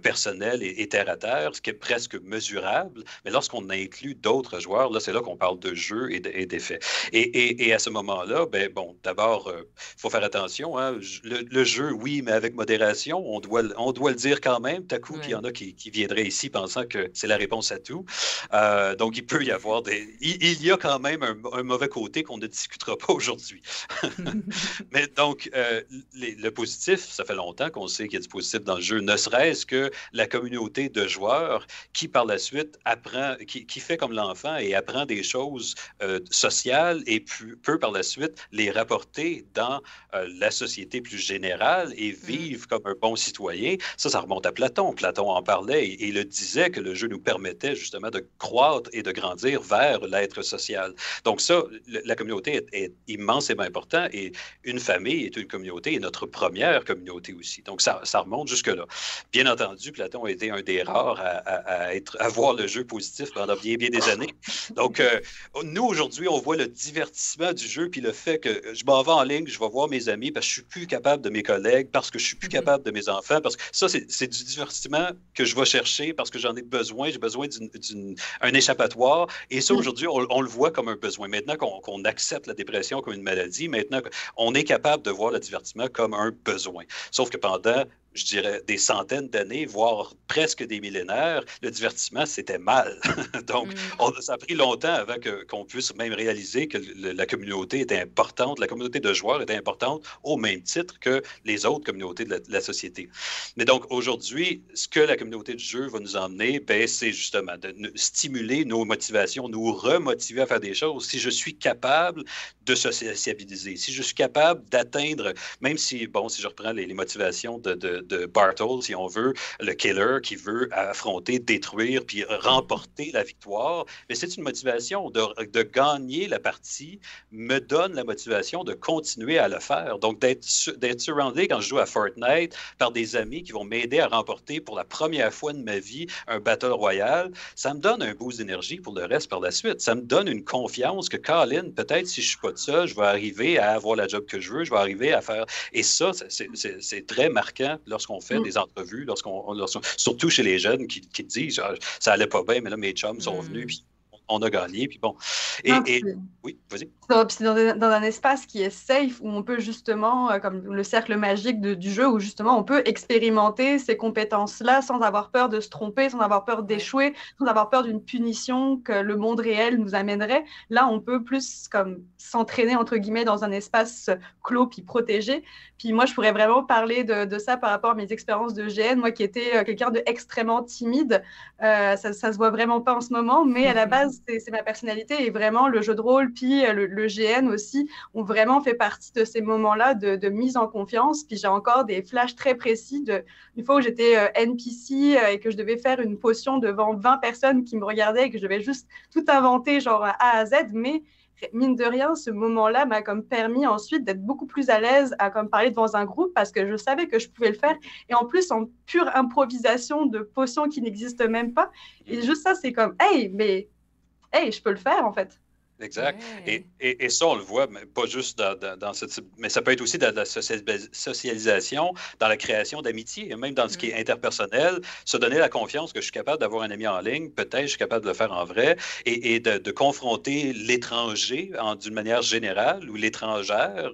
personnelles et terre à terre, ce qui est presque mesurable. Mais lorsqu'on inclut d'autres joueurs, là, là, c'est là qu'on parle de jeu et d'effet. Et à ce moment-là, ben, bon, d'abord, il faut faire attention. Hein. Le jeu, oui, mais avec modération, on doit le dire quand même. Tout à coup, puis il y en a qui viendraient ici pensant que c'est la réponse à tout. Donc, il peut y avoir il y a quand même un mauvais côté qu'on ne discutera pas aujourd'hui. Mais donc, le positif, ça fait longtemps qu'on sait qu'il y a du positif dans le jeu, ne serait-ce que la communauté de joueurs qui, par la suite, apprend, qui fait comme l'enfant et apprend des choses sociales et peut, par la suite, les rapporter dans la société plus générale et vivre comme un bon citoyen. Ça remonte à Platon. Platon en parlait et il le disait que le jeu nous permettait justement de croître et de grandir vers l'être social. Donc ça, la communauté est immensément importante et une famille est une communauté et notre première communauté aussi. Donc ça remonte jusque-là. Bien entendu, Platon a été un des rares à voir le jeu positif pendant bien des années. Donc nous, aujourd'hui, on voit le divertissement du jeu puis le fait que je m'en vais en ligne, je vais voir mes amis parce que je suis plus capable de mes collègues, parce que je suis plus capable de mes enfants, parce que ça, c'est du divertissement que je vais chercher parce que j'en ai besoin, j'ai besoin d'un échappatoire. Et ça, aujourd'hui, on le voit comme un besoin. Maintenant qu'on accepte la dépression comme une maladie, maintenant on est capable de voir le divertissement comme un besoin. Sauf que pendant, je dirais, des centaines d'années, voire presque des millénaires, le divertissement, c'était mal. Donc, ça a pris longtemps avant qu'on puisse même réaliser que la communauté était importante, la communauté de joueurs était importante au même titre que les autres communautés de la société. Mais donc, aujourd'hui, ce que la communauté de jeu va nous emmener, ben, c'est justement de stimuler nos motivations, nous remotiver à faire des choses. Si je suis capable de sociabiliser, si je suis capable d'atteindre, même si, bon, si je reprends les motivations de Bartol, si on veut, le killer qui veut affronter, détruire, puis remporter la victoire, mais c'est une motivation de gagner la partie, me donne la motivation de continuer à le faire. Donc, d'être surroundé quand je joue à Fortnite par des amis qui vont m'aider à remporter pour la première fois de ma vie un Battle Royale, ça me donne un boost d'énergie pour le reste par la suite. Ça me donne une confiance que, Colin, peut-être si je ne suis pas de ça, je vais arriver à avoir la job que je veux, je vais arriver à faire... Et ça, c'est très marquant lorsqu'on fait des entrevues, surtout chez les jeunes qui disent « ça allait pas bien, mais là, mes chums sont venus, puis on a gagné. » Puis bon. Oui, vas-y. C'est dans un espace qui est safe, où on peut justement, comme le cercle magique du jeu, où justement on peut expérimenter ces compétences-là sans avoir peur de se tromper, sans avoir peur d'échouer, sans avoir peur d'une punition que le monde réel nous amènerait. Là, on peut plus comme s'entraîner, entre guillemets, dans un espace clos puis protégé. Puis moi, je pourrais vraiment parler de ça par rapport à mes expériences de GN. Moi qui étais quelqu'un d'extrêmement timide, ça se voit vraiment pas en ce moment, mais à la base, c'est ma personnalité et vraiment le jeu de rôle puis le GN aussi ont vraiment fait partie de ces moments-là de mise en confiance. Puis j'ai encore des flashs très précis d'une fois où j'étais NPC et que je devais faire une potion devant 20 personnes qui me regardaient et que je devais juste tout inventer genre A à Z, mais mine de rien, ce moment-là m'a comme permis ensuite d'être beaucoup plus à l'aise à comme parler devant un groupe parce que je savais que je pouvais le faire. Et en plus, en pure improvisation de potions qui n'existent même pas. Et juste ça, c'est comme, hey, je peux le faire en fait. Exact. Ouais. Et ça, on le voit, mais pas juste dans ce type, mais ça peut être aussi dans la socialisation, dans la création d'amitié, et même dans ce qui est interpersonnel, se donner la confiance que je suis capable d'avoir un ami en ligne, peut-être je suis capable de le faire en vrai, et de confronter l'étranger d'une manière générale ou l'étrangère.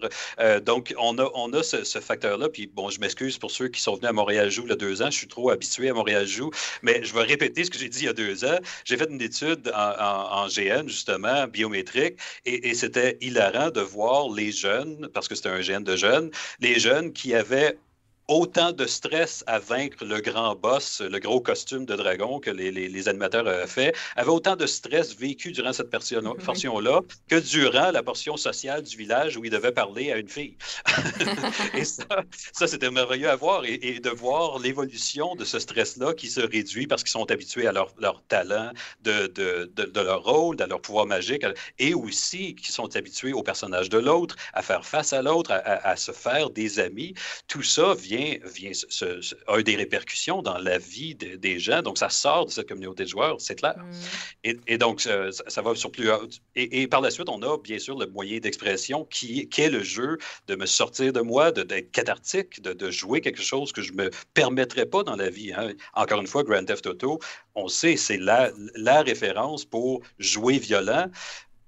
Donc, on a ce facteur-là, puis bon, je m'excuse pour ceux qui sont venus à Montréal-Joue il y a 2 ans, je suis trop habitué à Montréal-Joue, mais je vais répéter ce que j'ai dit il y a 2 ans. J'ai fait une étude en GN, justement, biométrique, et c'était hilarant de voir les jeunes, parce que c'était un GN de jeunes, les jeunes qui avaient autant de stress à vaincre le grand boss, le gros costume de dragon que les animateurs avaient fait, avaient autant de stress vécu durant cette portion-là que durant la portion sociale du village où ils devaient parler à une fille. Et ça c'était merveilleux à voir et de voir l'évolution de ce stress-là qui se réduit parce qu'ils sont habitués à leur talent, de leur rôle, à leur pouvoir magique, et aussi qu'ils sont habitués au personnage de l'autre, à faire face à l'autre, à se faire des amis. Tout ça vient a des répercussions dans la vie des gens. Donc, ça sort de cette communauté de joueurs, c'est clair. Et donc, ça va sur plus haut. Et par la suite, on a bien sûr le moyen d'expression qui est le jeu, de me sortir de moi, d'être cathartique, de jouer quelque chose que je ne me permettrais pas dans la vie. Hein. Encore une fois, Grand Theft Auto, on sait, c'est la référence pour jouer violent.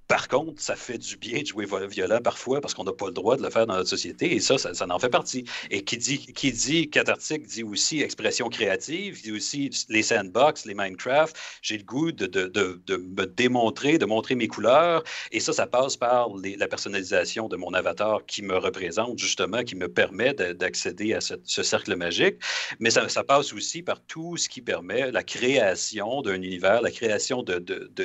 Par contre, ça fait du bien de jouer violent parfois parce qu'on n'a pas le droit de le faire dans notre société et ça en fait partie. Et qui dit cathartique dit aussi expression créative, dit aussi les sandbox, les Minecraft. J'ai le goût de me démontrer, de montrer mes couleurs et ça passe par la personnalisation de mon avatar qui me représente justement, qui me permet d'accéder à ce cercle magique. Mais ça passe aussi par tout ce qui permet la création d'un univers, la création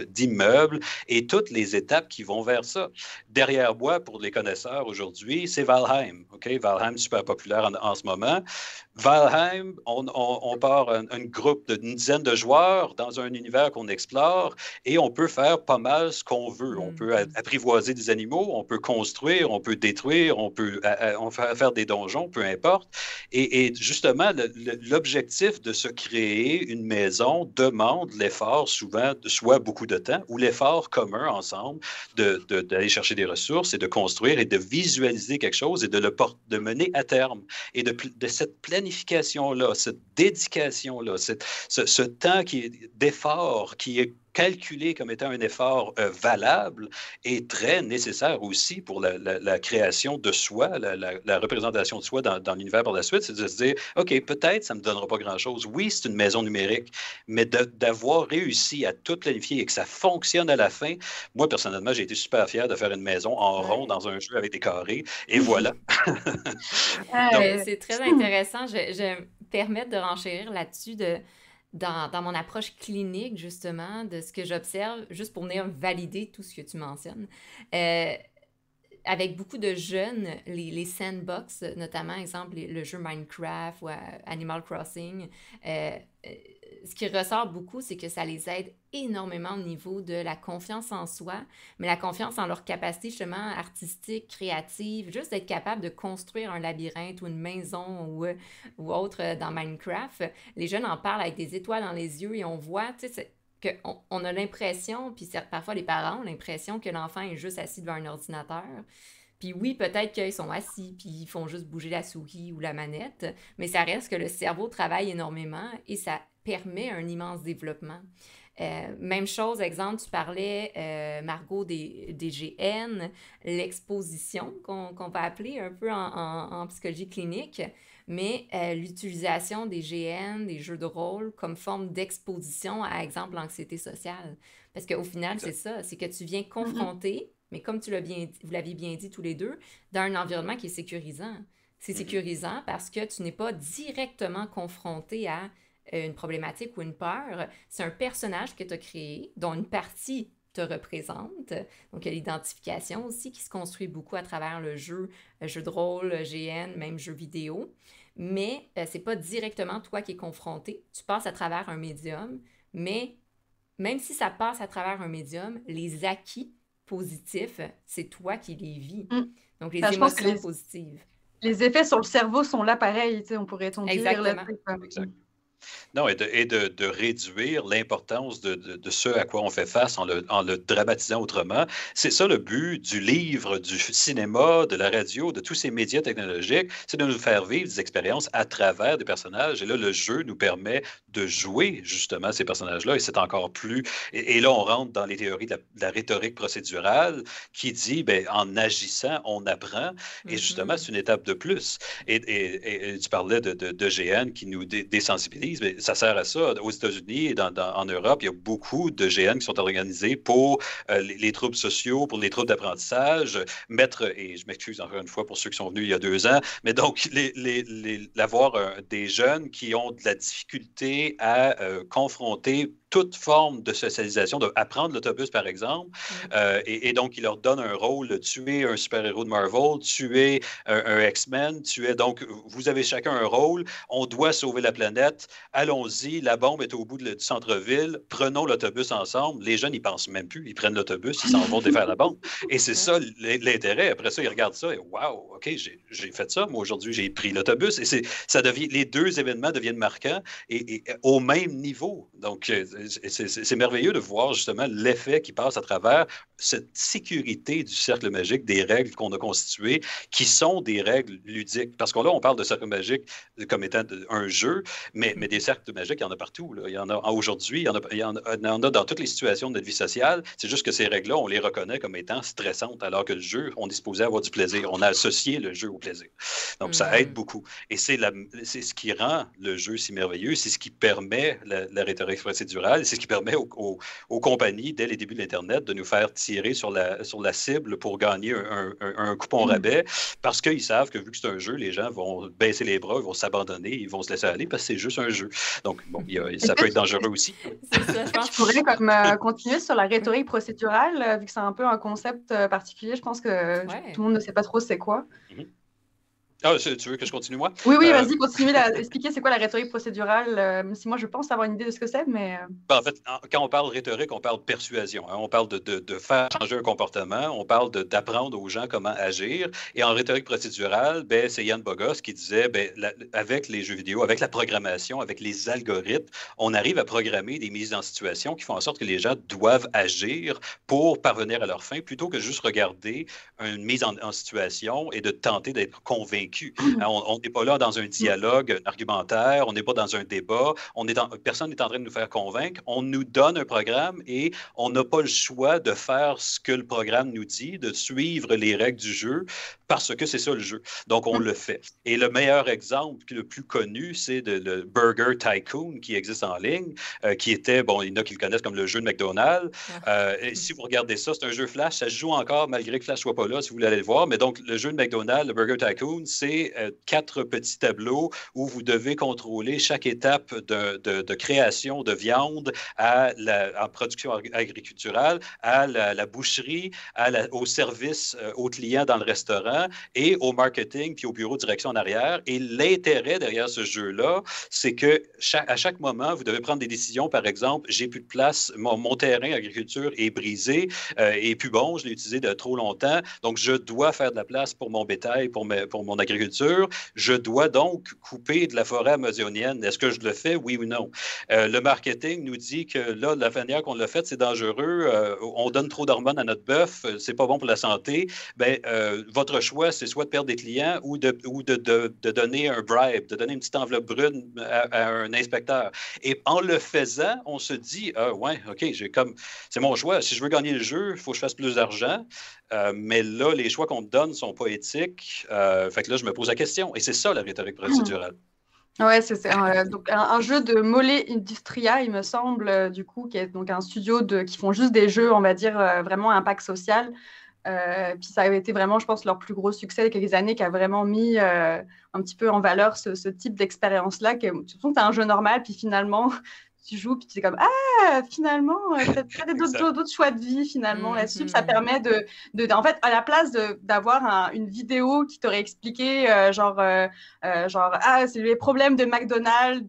d'immeubles et toutes les étapes qui vont vers ça. Derrière moi, pour les connaisseurs aujourd'hui, c'est Valheim. Okay? Valheim, super populaire en ce moment. Valheim, on part un groupe d'une dizaine de joueurs dans un univers qu'on explore et on peut faire pas mal ce qu'on veut. On peut apprivoiser des animaux, on peut construire, on peut détruire, on peut faire des donjons, peu importe. Et justement, l'objectif de se créer une maison demande l'effort souvent, soit beaucoup de temps, ou l'effort commun ensemble d'aller chercher des ressources et de construire et de visualiser quelque chose et de mener à terme. Et de cette planification-là, cette dédication-là, ce temps d'effort qui est calculé comme étant un effort valable est très nécessaire aussi pour la création de soi, la représentation de soi dans l'univers par la suite. C'est de se dire, OK, peut-être ça ne me donnera pas grand-chose. Oui, c'est une maison numérique, mais d'avoir réussi à tout planifier et que ça fonctionne à la fin, moi, personnellement, j'ai été super fier de faire une maison en rond dans un jeu avec des carrés, et voilà. C'est très intéressant. Je vais me permettre de renchérir là-dessus dans mon approche clinique, justement, de ce que j'observe, juste pour venir valider tout ce que tu mentionnes. Avec beaucoup de jeunes, les sandbox, notamment, exemple, le jeu Minecraft ou Animal Crossing, ce qui ressort beaucoup, c'est que ça les aide énormément au niveau de la confiance en soi, mais la confiance en leur capacité justement artistique, créative, juste d'être capable de construire un labyrinthe ou une maison ou autre dans Minecraft. Les jeunes en parlent avec des étoiles dans les yeux et on voit, tu sais, qu'on a l'impression, puis parfois les parents ont l'impression que l'enfant est juste assis devant un ordinateur. Puis oui, peut-être qu'ils sont assis, puis ils font juste bouger la souris ou la manette, mais ça reste que le cerveau travaille énormément et ça permet un immense développement. Même chose, exemple, tu parlais, Margot, des GN, l'exposition qu'on va appeler un peu en psychologie clinique, mais l'utilisation des GN, des jeux de rôle, comme forme d'exposition à, exemple, l'anxiété sociale. Parce qu'au final, c'est ça, c'est que tu viens confronter, mais comme vous l'aviez bien dit tous les deux, dans un environnement qui est sécurisant. C'est sécurisant parce que tu n'es pas directement confronté à une problématique ou une peur. C'est un personnage que tu as créé, dont une partie te représente. Donc, il y a l'identification aussi qui se construit beaucoup à travers le jeu de rôle, GN, même jeu vidéo. Mais c'est pas directement toi qui es confronté. Tu passes à travers un médium, mais même si ça passe à travers un médium, les acquis positifs, c'est toi qui les vis. Donc, les émotions positives. Les effets sur le cerveau sont là pareil, tu sais, on pourrait dire. Exactement. Non, et de réduire l'importance de ce à quoi on fait face en le dramatisant autrement. C'est ça le but du livre, du cinéma, de la radio, de tous ces médias technologiques, c'est de nous faire vivre des expériences à travers des personnages. Et là, le jeu nous permet de jouer justement ces personnages-là. Et c'est encore plus... Et là, on rentre dans les théories de la rhétorique procédurale qui dit, ben, en agissant, on apprend. Et justement, c'est une étape de plus. Et tu parlais de GN qui nous désensibilise. Mais ça sert à ça. Aux États-Unis et en Europe, il y a beaucoup de GN qui sont organisés pour les troubles sociaux, pour les troubles d'apprentissage, et je m'excuse encore une fois pour ceux qui sont venus il y a 2 ans, mais donc d'avoir des jeunes qui ont de la difficulté à confronter toute forme de socialisation, d'apprendre l'autobus, par exemple. Et donc, il leur donne un rôle, tuer un super-héros de Marvel, tuer un X-Men, donc, vous avez chacun un rôle, on doit sauver la planète, allons-y, la bombe est au bout du centre-ville, prenons l'autobus ensemble. Les jeunes, ils pensent même plus, ils prennent l'autobus, ils s'en vont défaire la bombe. Et c'est ça l'intérêt. Après ça, ils regardent ça et wow, OK, j'ai fait ça. Moi, aujourd'hui, j'ai pris l'autobus. Et les deux événements deviennent marquants et au même niveau. Donc, c'est merveilleux de voir justement l'effet qui passe à travers cette sécurité du cercle magique, des règles qu'on a constituées, qui sont des règles ludiques. Parce que là, on parle de cercle magique comme étant un jeu, mais des cercles magiques, il y en a partout. Là. Il y en a aujourd'hui, il y en a dans toutes les situations de notre vie sociale. C'est juste que ces règles-là, on les reconnaît comme étant stressantes, alors que le jeu, on est supposé avoir du plaisir. On a associé le jeu au plaisir. Donc, ça aide beaucoup. Et c'est ce qui rend le jeu si merveilleux, c'est ce qui permet la rhétorique procédurale, c'est ce qui permet aux compagnies, dès les débuts de l'Internet, de nous faire tirer sur la cible pour gagner un coupon rabais, parce qu'ils savent que vu que c'est un jeu, les gens vont baisser les bras, ils vont s'abandonner, ils vont se laisser aller, parce que c'est juste un jeu. Donc, bon, ça peut être dangereux aussi. Tu pourrais comme, continuer sur la rhétorique procédurale, vu que c'est un peu un concept particulier, je pense que tout le monde ne sait pas trop c'est quoi. Ah, tu veux que je continue, moi? Oui, vas-y, continue à expliquer c'est quoi la rhétorique procédurale, même si moi je pense avoir une idée de ce que c'est, mais... En fait, quand on parle rhétorique, on parle de persuasion. Hein? On parle de faire changer un comportement, on parle d'apprendre aux gens comment agir. Et en rhétorique procédurale, c'est Yann Bogos qui disait, avec les jeux vidéo, avec la programmation, avec les algorithmes, on arrive à programmer des mises en situation qui font en sorte que les gens doivent agir pour parvenir à leur fin, plutôt que juste regarder une mise en situation et de tenter d'être convaincu. On n'est pas là dans un dialogue, un argumentaire, on n'est pas dans un débat, personne n'est en train de nous faire convaincre, on nous donne un programme et on n'a pas le choix de faire ce que le programme nous dit, de suivre les règles du jeu, parce que c'est ça le jeu. Donc, on le fait. Et le meilleur exemple, le plus connu, c'est le Burger Tycoon qui existe en ligne, qui était, il y en a qui le connaissent comme le jeu de McDonald's. Et si vous regardez ça, c'est un jeu Flash, ça se joue encore malgré que Flash ne soit pas là, si vous voulez aller le voir. Mais donc, le jeu de McDonald's, le Burger Tycoon, c'est 4 petits tableaux où vous devez contrôler chaque étape de création de viande en production agriculturale, à la boucherie, au service aux clients dans le restaurant et au marketing puis au bureau de direction en arrière. Et l'intérêt derrière ce jeu-là, c'est que à chaque moment, vous devez prendre des décisions. Par exemple, j'ai plus de place, mon terrain agriculture est brisé, et plus bon, je l'ai utilisé de trop longtemps, donc je dois faire de la place pour mon bétail, pour mon agriculture. Je dois donc couper de la forêt amazonienne. Est-ce que je le fais, oui ou non? Le marketing nous dit que là, de la manière qu'on l'a fait, c'est dangereux, on donne trop d'hormones à notre bœuf, c'est pas bon pour la santé. Votre choix, c'est soit de perdre des clients ou de donner un bribe, de donner une petite enveloppe brune à un inspecteur. Et en le faisant, on se dit, OK, c'est mon choix. Si je veux gagner le jeu, il faut que je fasse plus d'argent. Mais là, les choix qu'on me donne ne sont pas éthiques. Fait que là, je me pose la question. Et c'est ça, la rhétorique procédurale. Ouais, c'est donc un jeu de Mole Industria, il me semble, du coup, qui est donc un studio qui font juste des jeux, on va dire, vraiment à impact social. Puis ça avait été vraiment, je pense, leur plus gros succès il y a quelques années, qui a vraiment mis un petit peu en valeur ce type d'expérience-là. Tu as un jeu normal, puis finalement, tu joues, puis tu es comme finalement, peut-être d'autres choix de vie finalement là-dessus. Ça permet en fait, à la place d'avoir une vidéo qui t'aurait expliqué c'est les problèmes de McDonald's,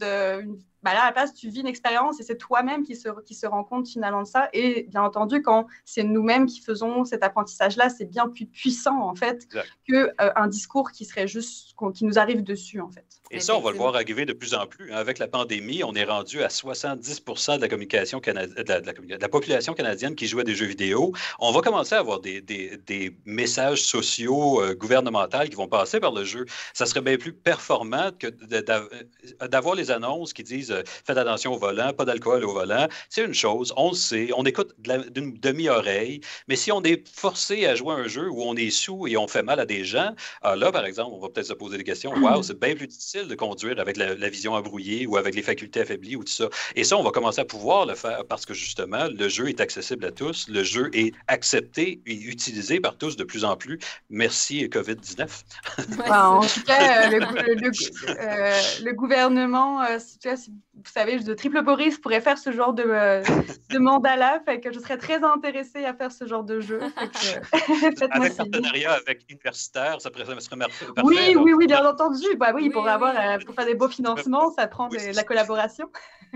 là, à la place, tu vis une expérience et c'est toi-même qui se rend compte finalement de ça. Et bien entendu, quand c'est nous-mêmes qui faisons cet apprentissage-là, c'est bien plus puissant, en fait, qu'un discours qui serait juste, qui nous arrive dessus, en fait. Et ça, on va le voir arriver de plus en plus. Avec la pandémie, on est rendu à 70% de la communication de la population canadienne qui joue à des jeux vidéo. On va commencer à avoir des messages sociaux gouvernementaux qui vont passer par le jeu. Ça serait bien plus performant que d'avoir les annonces qui disent faites attention au volant, pas d'alcool au volant. C'est une chose, on le sait, on écoute d'une demi-oreille, mais si on est forcé à jouer à un jeu où on est sous et on fait mal à des gens, là, par exemple, on va peut-être se poser des questions. Wow, c'est bien plus difficile de conduire avec la vision embrouillée ou avec les facultés affaiblies ou tout ça. Et ça, on va commencer à pouvoir le faire parce que justement, le jeu est accessible à tous, le jeu est accepté et utilisé par tous de plus en plus. Merci COVID-19. En tout cas, le gouvernement, si vous savez, de Triple Boris pourrait faire ce genre de mandala, fait que je serais très intéressée à faire ce genre de jeu. Faites-moi Avec signe. partenariat avec universitaire, ça serait parfait. Oui, oui, oui, bien entendu. Bah oui, Oui, pour oui. pour faire des beaux financements, ça prend Oui, de la collaboration.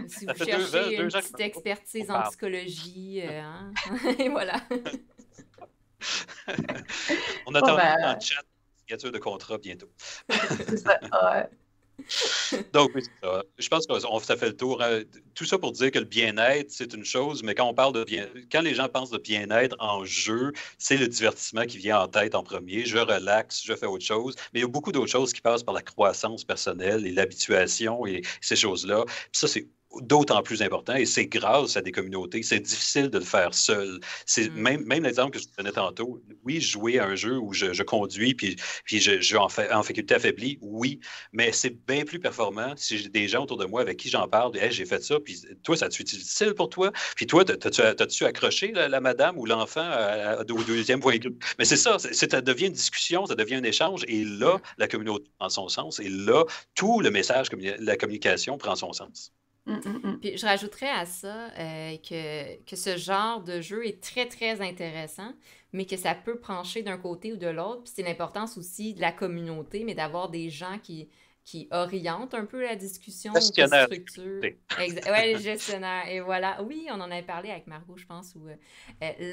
Si ça vous fait cherchez deux une gens petite expertise on en parle. psychologie, hein? Et voilà. On Bon, attend bah, dans le chat signature de contrat bientôt. c'est ça. Ouais. Donc, oui, c'est ça. Je pense que ça fait le tour. Tout ça pour dire que le bien-être, c'est une chose, mais quand on parle de quand les gens pensent de bien-être en jeu, c'est le divertissement qui vient en tête en premier. Je relaxe, je fais autre chose. Mais il y a beaucoup d'autres choses qui passent par la croissance personnelle et l'habituation et ces choses-là. Puis ça, c'est d'autant plus important et c'est grâce à des communautés. C'est difficile de le faire seul. C'est même l'exemple que je vous donnais tantôt. Oui, jouer à un jeu où je conduis puis je suis en faculté affaiblie, oui, mais c'est bien plus performant si j'ai des gens autour de moi avec qui j'en parle. Hey, j'ai fait ça, puis toi, ça a-tu été difficile pour toi? Puis toi, t'as-tu accroché la madame ou l'enfant au deuxième point? Mais c'est ça, ça devient une discussion, ça devient un échange, et là, la communauté prend son sens, et là, tout le message, la communication prend son sens. Puis je rajouterais à ça que ce genre de jeu est très, très intéressant, mais que ça peut pencher d'un côté ou de l'autre. Puis c'est l'importance aussi de la communauté, mais d'avoir des gens qui orientent un peu la discussion, qui Gestionnaire. structurent. Ouais, les gestionnaires. Et voilà. Oui, on en avait parlé avec Margot, je pense, où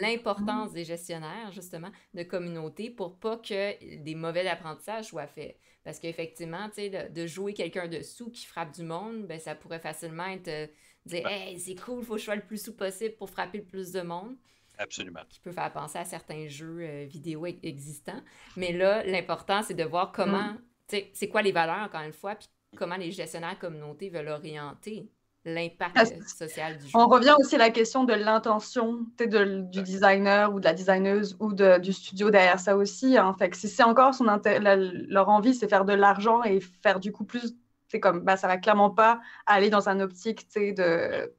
l'importance des gestionnaires, justement, de communauté pour pas que des mauvais apprentissages soient faits. Parce qu'effectivement, tu sais, de jouer quelqu'un dessous qui frappe du monde, ben, ça pourrait facilement être dire hey, c'est cool, il faut que je sois le plus sous possible pour frapper le plus de monde. Absolument. Qui peut faire penser à certains jeux vidéo existants. Mais là, l'important, c'est de voir comment, tu sais, c'est quoi les valeurs, encore une fois, puis comment les gestionnaires communauté veulent orienter l'impact social du jeu. On revient aussi à la question de l'intention du designer ou de la designeuse ou du studio derrière ça aussi. Hein. Fait que si c'est encore leur envie, c'est faire de l'argent et faire du coup plus, c'est comme, bah, ça va clairement pas aller dans un optique de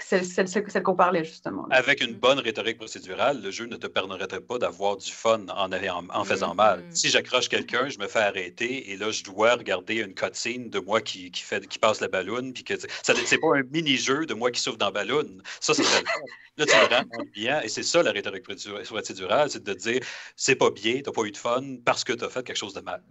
celle qu'on parlait justement. Là. Avec une bonne rhétorique procédurale, le jeu ne te permettrait pas d'avoir du fun en faisant mal. Si j'accroche quelqu'un, je me fais arrêter et là, je dois regarder une cutscene de moi qui passe la balloune. Puis que c'est pas un mini-jeu de moi qui souffle dans la balloune. Ça serait le fun. Là, tu le rends bien. Et c'est ça la rhétorique procédurale, c'est de dire c'est pas bien, t'as pas eu de fun parce que t'as fait quelque chose de mal.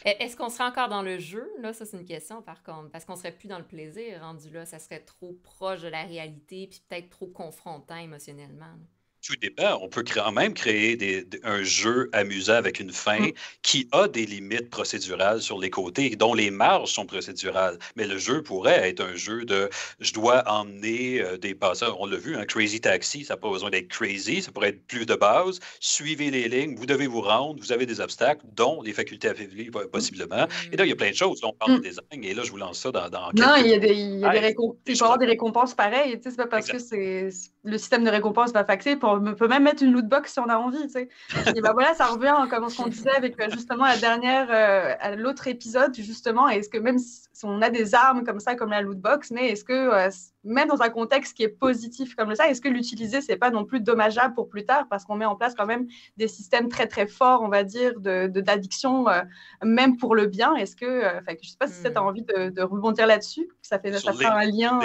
Est-ce qu'on serait encore dans le jeu? Là, ça, c'est une question, par contre. Parce qu'on serait plus dans le plaisir rendu là. Ça serait trop proche de la réalité, puis peut-être trop confrontant émotionnellement. Là. Tout dépend. On peut quand même créer un jeu amusant avec une fin qui a des limites procédurales sur les côtés, dont les marges sont procédurales. Mais le jeu pourrait être un jeu de je dois emmener des passeurs. On l'a vu, un Crazy Taxi, ça n'a pas besoin d'être crazy, ça pourrait être plus de base. Suivez les lignes, vous devez vous rendre, vous avez des obstacles, dont les facultés affaiblies possiblement. Et là, il y a plein de choses. Là, on parle de design, et là, je vous lance ça dans quelques... Non, il y a des récompenses. Il peut y avoir des récompenses pareilles. C'est pas parce que le système de récompense va faxer. On peut même mettre une loot box si on a envie. Et ben voilà, ça revient comme ce qu'on disait avec justement à l'autre épisode, justement. Est-ce que même si on a des armes comme ça, comme la loot box, mais est-ce que même dans un contexte qui est positif comme ça, est-ce que l'utiliser, c'est pas non plus dommageable pour plus tard parce qu'on met en place quand même des systèmes très très forts, on va dire, d'addiction, même pour le bien. Est-ce que, je sais pas si tu as envie de rebondir là-dessus, ça fera un lien.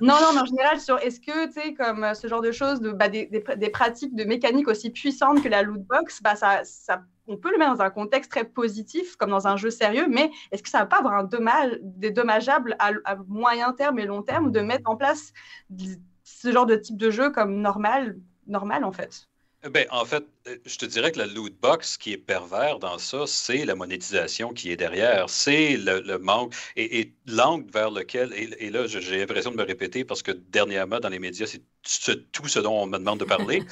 Non, en général, sur est-ce que, tu sais, comme ce genre de choses, des pratiques de mécanique aussi puissantes que la loot box, on peut le mettre dans un contexte très positif, comme dans un jeu sérieux, mais est-ce que ça ne va pas avoir des dommageables à moyen terme et long terme de mettre en place ce genre de type de jeu comme normal en fait? Ben, en fait, je te dirais que la loot box qui est pervers dans ça, c'est la monétisation qui est derrière. C'est le manque et l'angle vers lequel, et là, j'ai l'impression de me répéter parce que dernièrement, dans les médias, c'est tout ce dont on me demande de parler.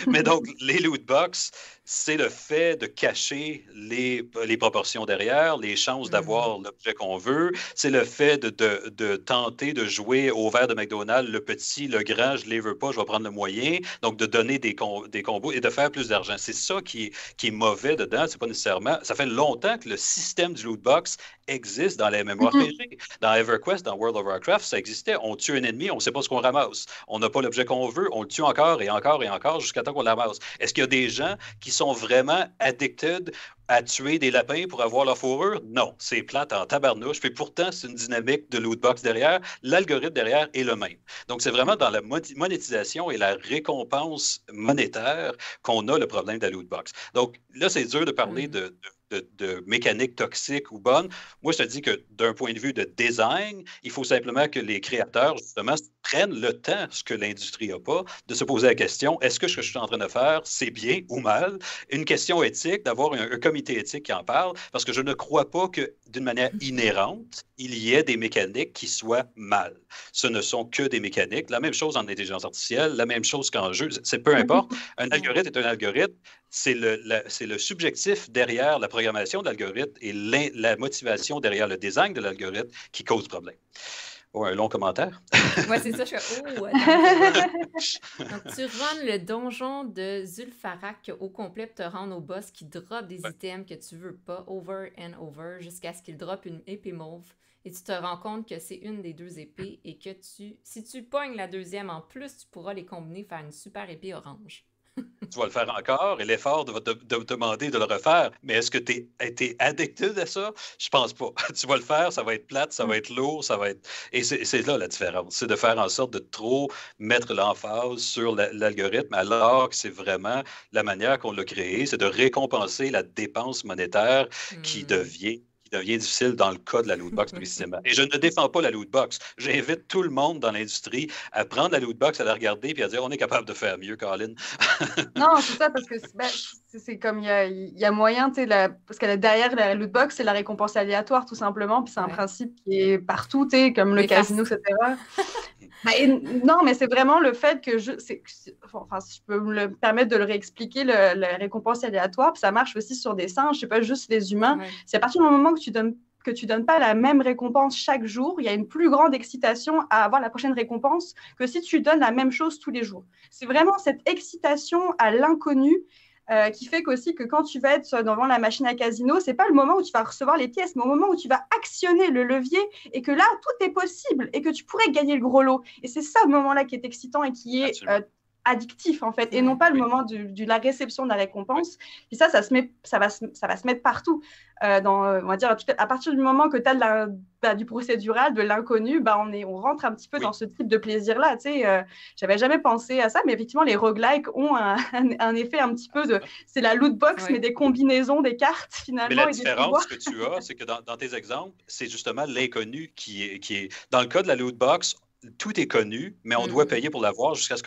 Mais donc, les loot box, c'est le fait de cacher les proportions derrière, les chances d'avoir l'objet qu'on veut. C'est le fait de tenter de jouer au verre de McDonald's, le petit, le grand, je ne les veux pas, je vais prendre le moyen. Donc, de donner des combos et de faire plus d'argent. C'est ça qui est mauvais dedans. C'est pas nécessairement... Ça fait longtemps que le système du loot box existe dans les MMORPG. Dans EverQuest, dans World of Warcraft, ça existait. On tue un ennemi, on ne sait pas ce qu'on ramasse. On n'a pas l'objet qu'on veut, on le tue encore et encore et encore jusqu'à temps qu'on le ramasse. Est-ce qu'il y a des gens qui sont vraiment addicted à tuer des lapins pour avoir leur fourrure? Non, c'est plate en tabarnouche. Puis pourtant, c'est une dynamique de lootbox derrière. L'algorithme derrière est le même. Donc, c'est vraiment dans la monétisation et la récompense monétaire qu'on a le problème de la lootbox. Donc, là, c'est dur de parler de mécanique toxique ou bonne. Moi, je te dis que d'un point de vue de design, il faut simplement que les créateurs, justement, prennent le temps, ce que l'industrie n'a pas, de se poser la question, est-ce que ce que je suis en train de faire, c'est bien ou mal? Une question éthique, d'avoir un comité éthique qui en parle, parce que je ne crois pas que, d'une manière inhérente, il y ait des mécaniques qui soient mal. Ce ne sont que des mécaniques. La même chose en intelligence artificielle, la même chose qu'en jeu, c'est peu importe. Un algorithme est un algorithme. C'est le subjectif derrière la programmation de l'algorithme et la motivation derrière le design de l'algorithme qui cause problème. Oh, un long commentaire. Ouais, c'est ça. Je fais, attends. Donc, tu runs le donjon de Zul'Farrak au complet pour te rendre au boss qui drop des items que tu veux pas, over and over, jusqu'à ce qu'il drop une épée mauve. Et tu te rends compte que c'est une des deux épées et que si tu pognes la deuxième en plus, tu pourras les combiner, faire une super épée orange. Tu vas le faire encore et l'effort va te demander de le refaire. Mais est-ce que tu es addicted à ça? Je pense pas. Tu vas le faire, ça va être plate, ça va être lourd, ça va être... Et c'est là la différence. C'est de faire en sorte de trop mettre l'emphase sur l'algorithme alors que c'est vraiment la manière qu'on l'a créé, c'est de récompenser la dépense monétaire qui devient difficile dans le cas de la lootbox précisément. Et je ne défends pas la lootbox. J'invite tout le monde dans l'industrie à prendre la lootbox, à la regarder et à dire on est capable de faire mieux, Colin. Non, c'est ça, parce que c'est comme il y a moyen, tu sais, parce que derrière la lootbox, c'est la récompense aléatoire, tout simplement, puis c'est un principe qui est partout, tu sais, comme le casino, etc. Non, mais c'est vraiment le fait que si je peux me permettre de le réexpliquer, la récompense aléatoire, puis ça marche aussi sur des singes, c'est pas juste les humains. C'est à partir du moment que tu donnes pas la même récompense chaque jour, il y a une plus grande excitation à avoir la prochaine récompense que si tu donnes la même chose tous les jours. C'est vraiment cette excitation à l'inconnu qui fait qu'aussi que quand tu vas être devant la machine à casino, c'est pas le moment où tu vas recevoir les pièces, mais au moment où tu vas actionner le levier et que là, tout est possible et que tu pourrais gagner le gros lot. Et c'est ça, le moment-là, qui est excitant et qui est addictif, en fait, et non pas le moment de la réception de la récompense. Et ça va se mettre partout. On va dire, à partir du moment que tu as du procédural, de l'inconnu, on rentre un petit peu dans ce type de plaisir-là. J'avais jamais pensé à ça, mais effectivement, les roguelikes ont un effet un petit peu de... C'est la loot box, mais des combinaisons, des cartes, finalement. Mais la différence que tu as, c'est que dans tes exemples, c'est justement l'inconnu qui est... Dans le cas de la loot box, tout est connu, mais on doit payer pour l'avoir jusqu'à ce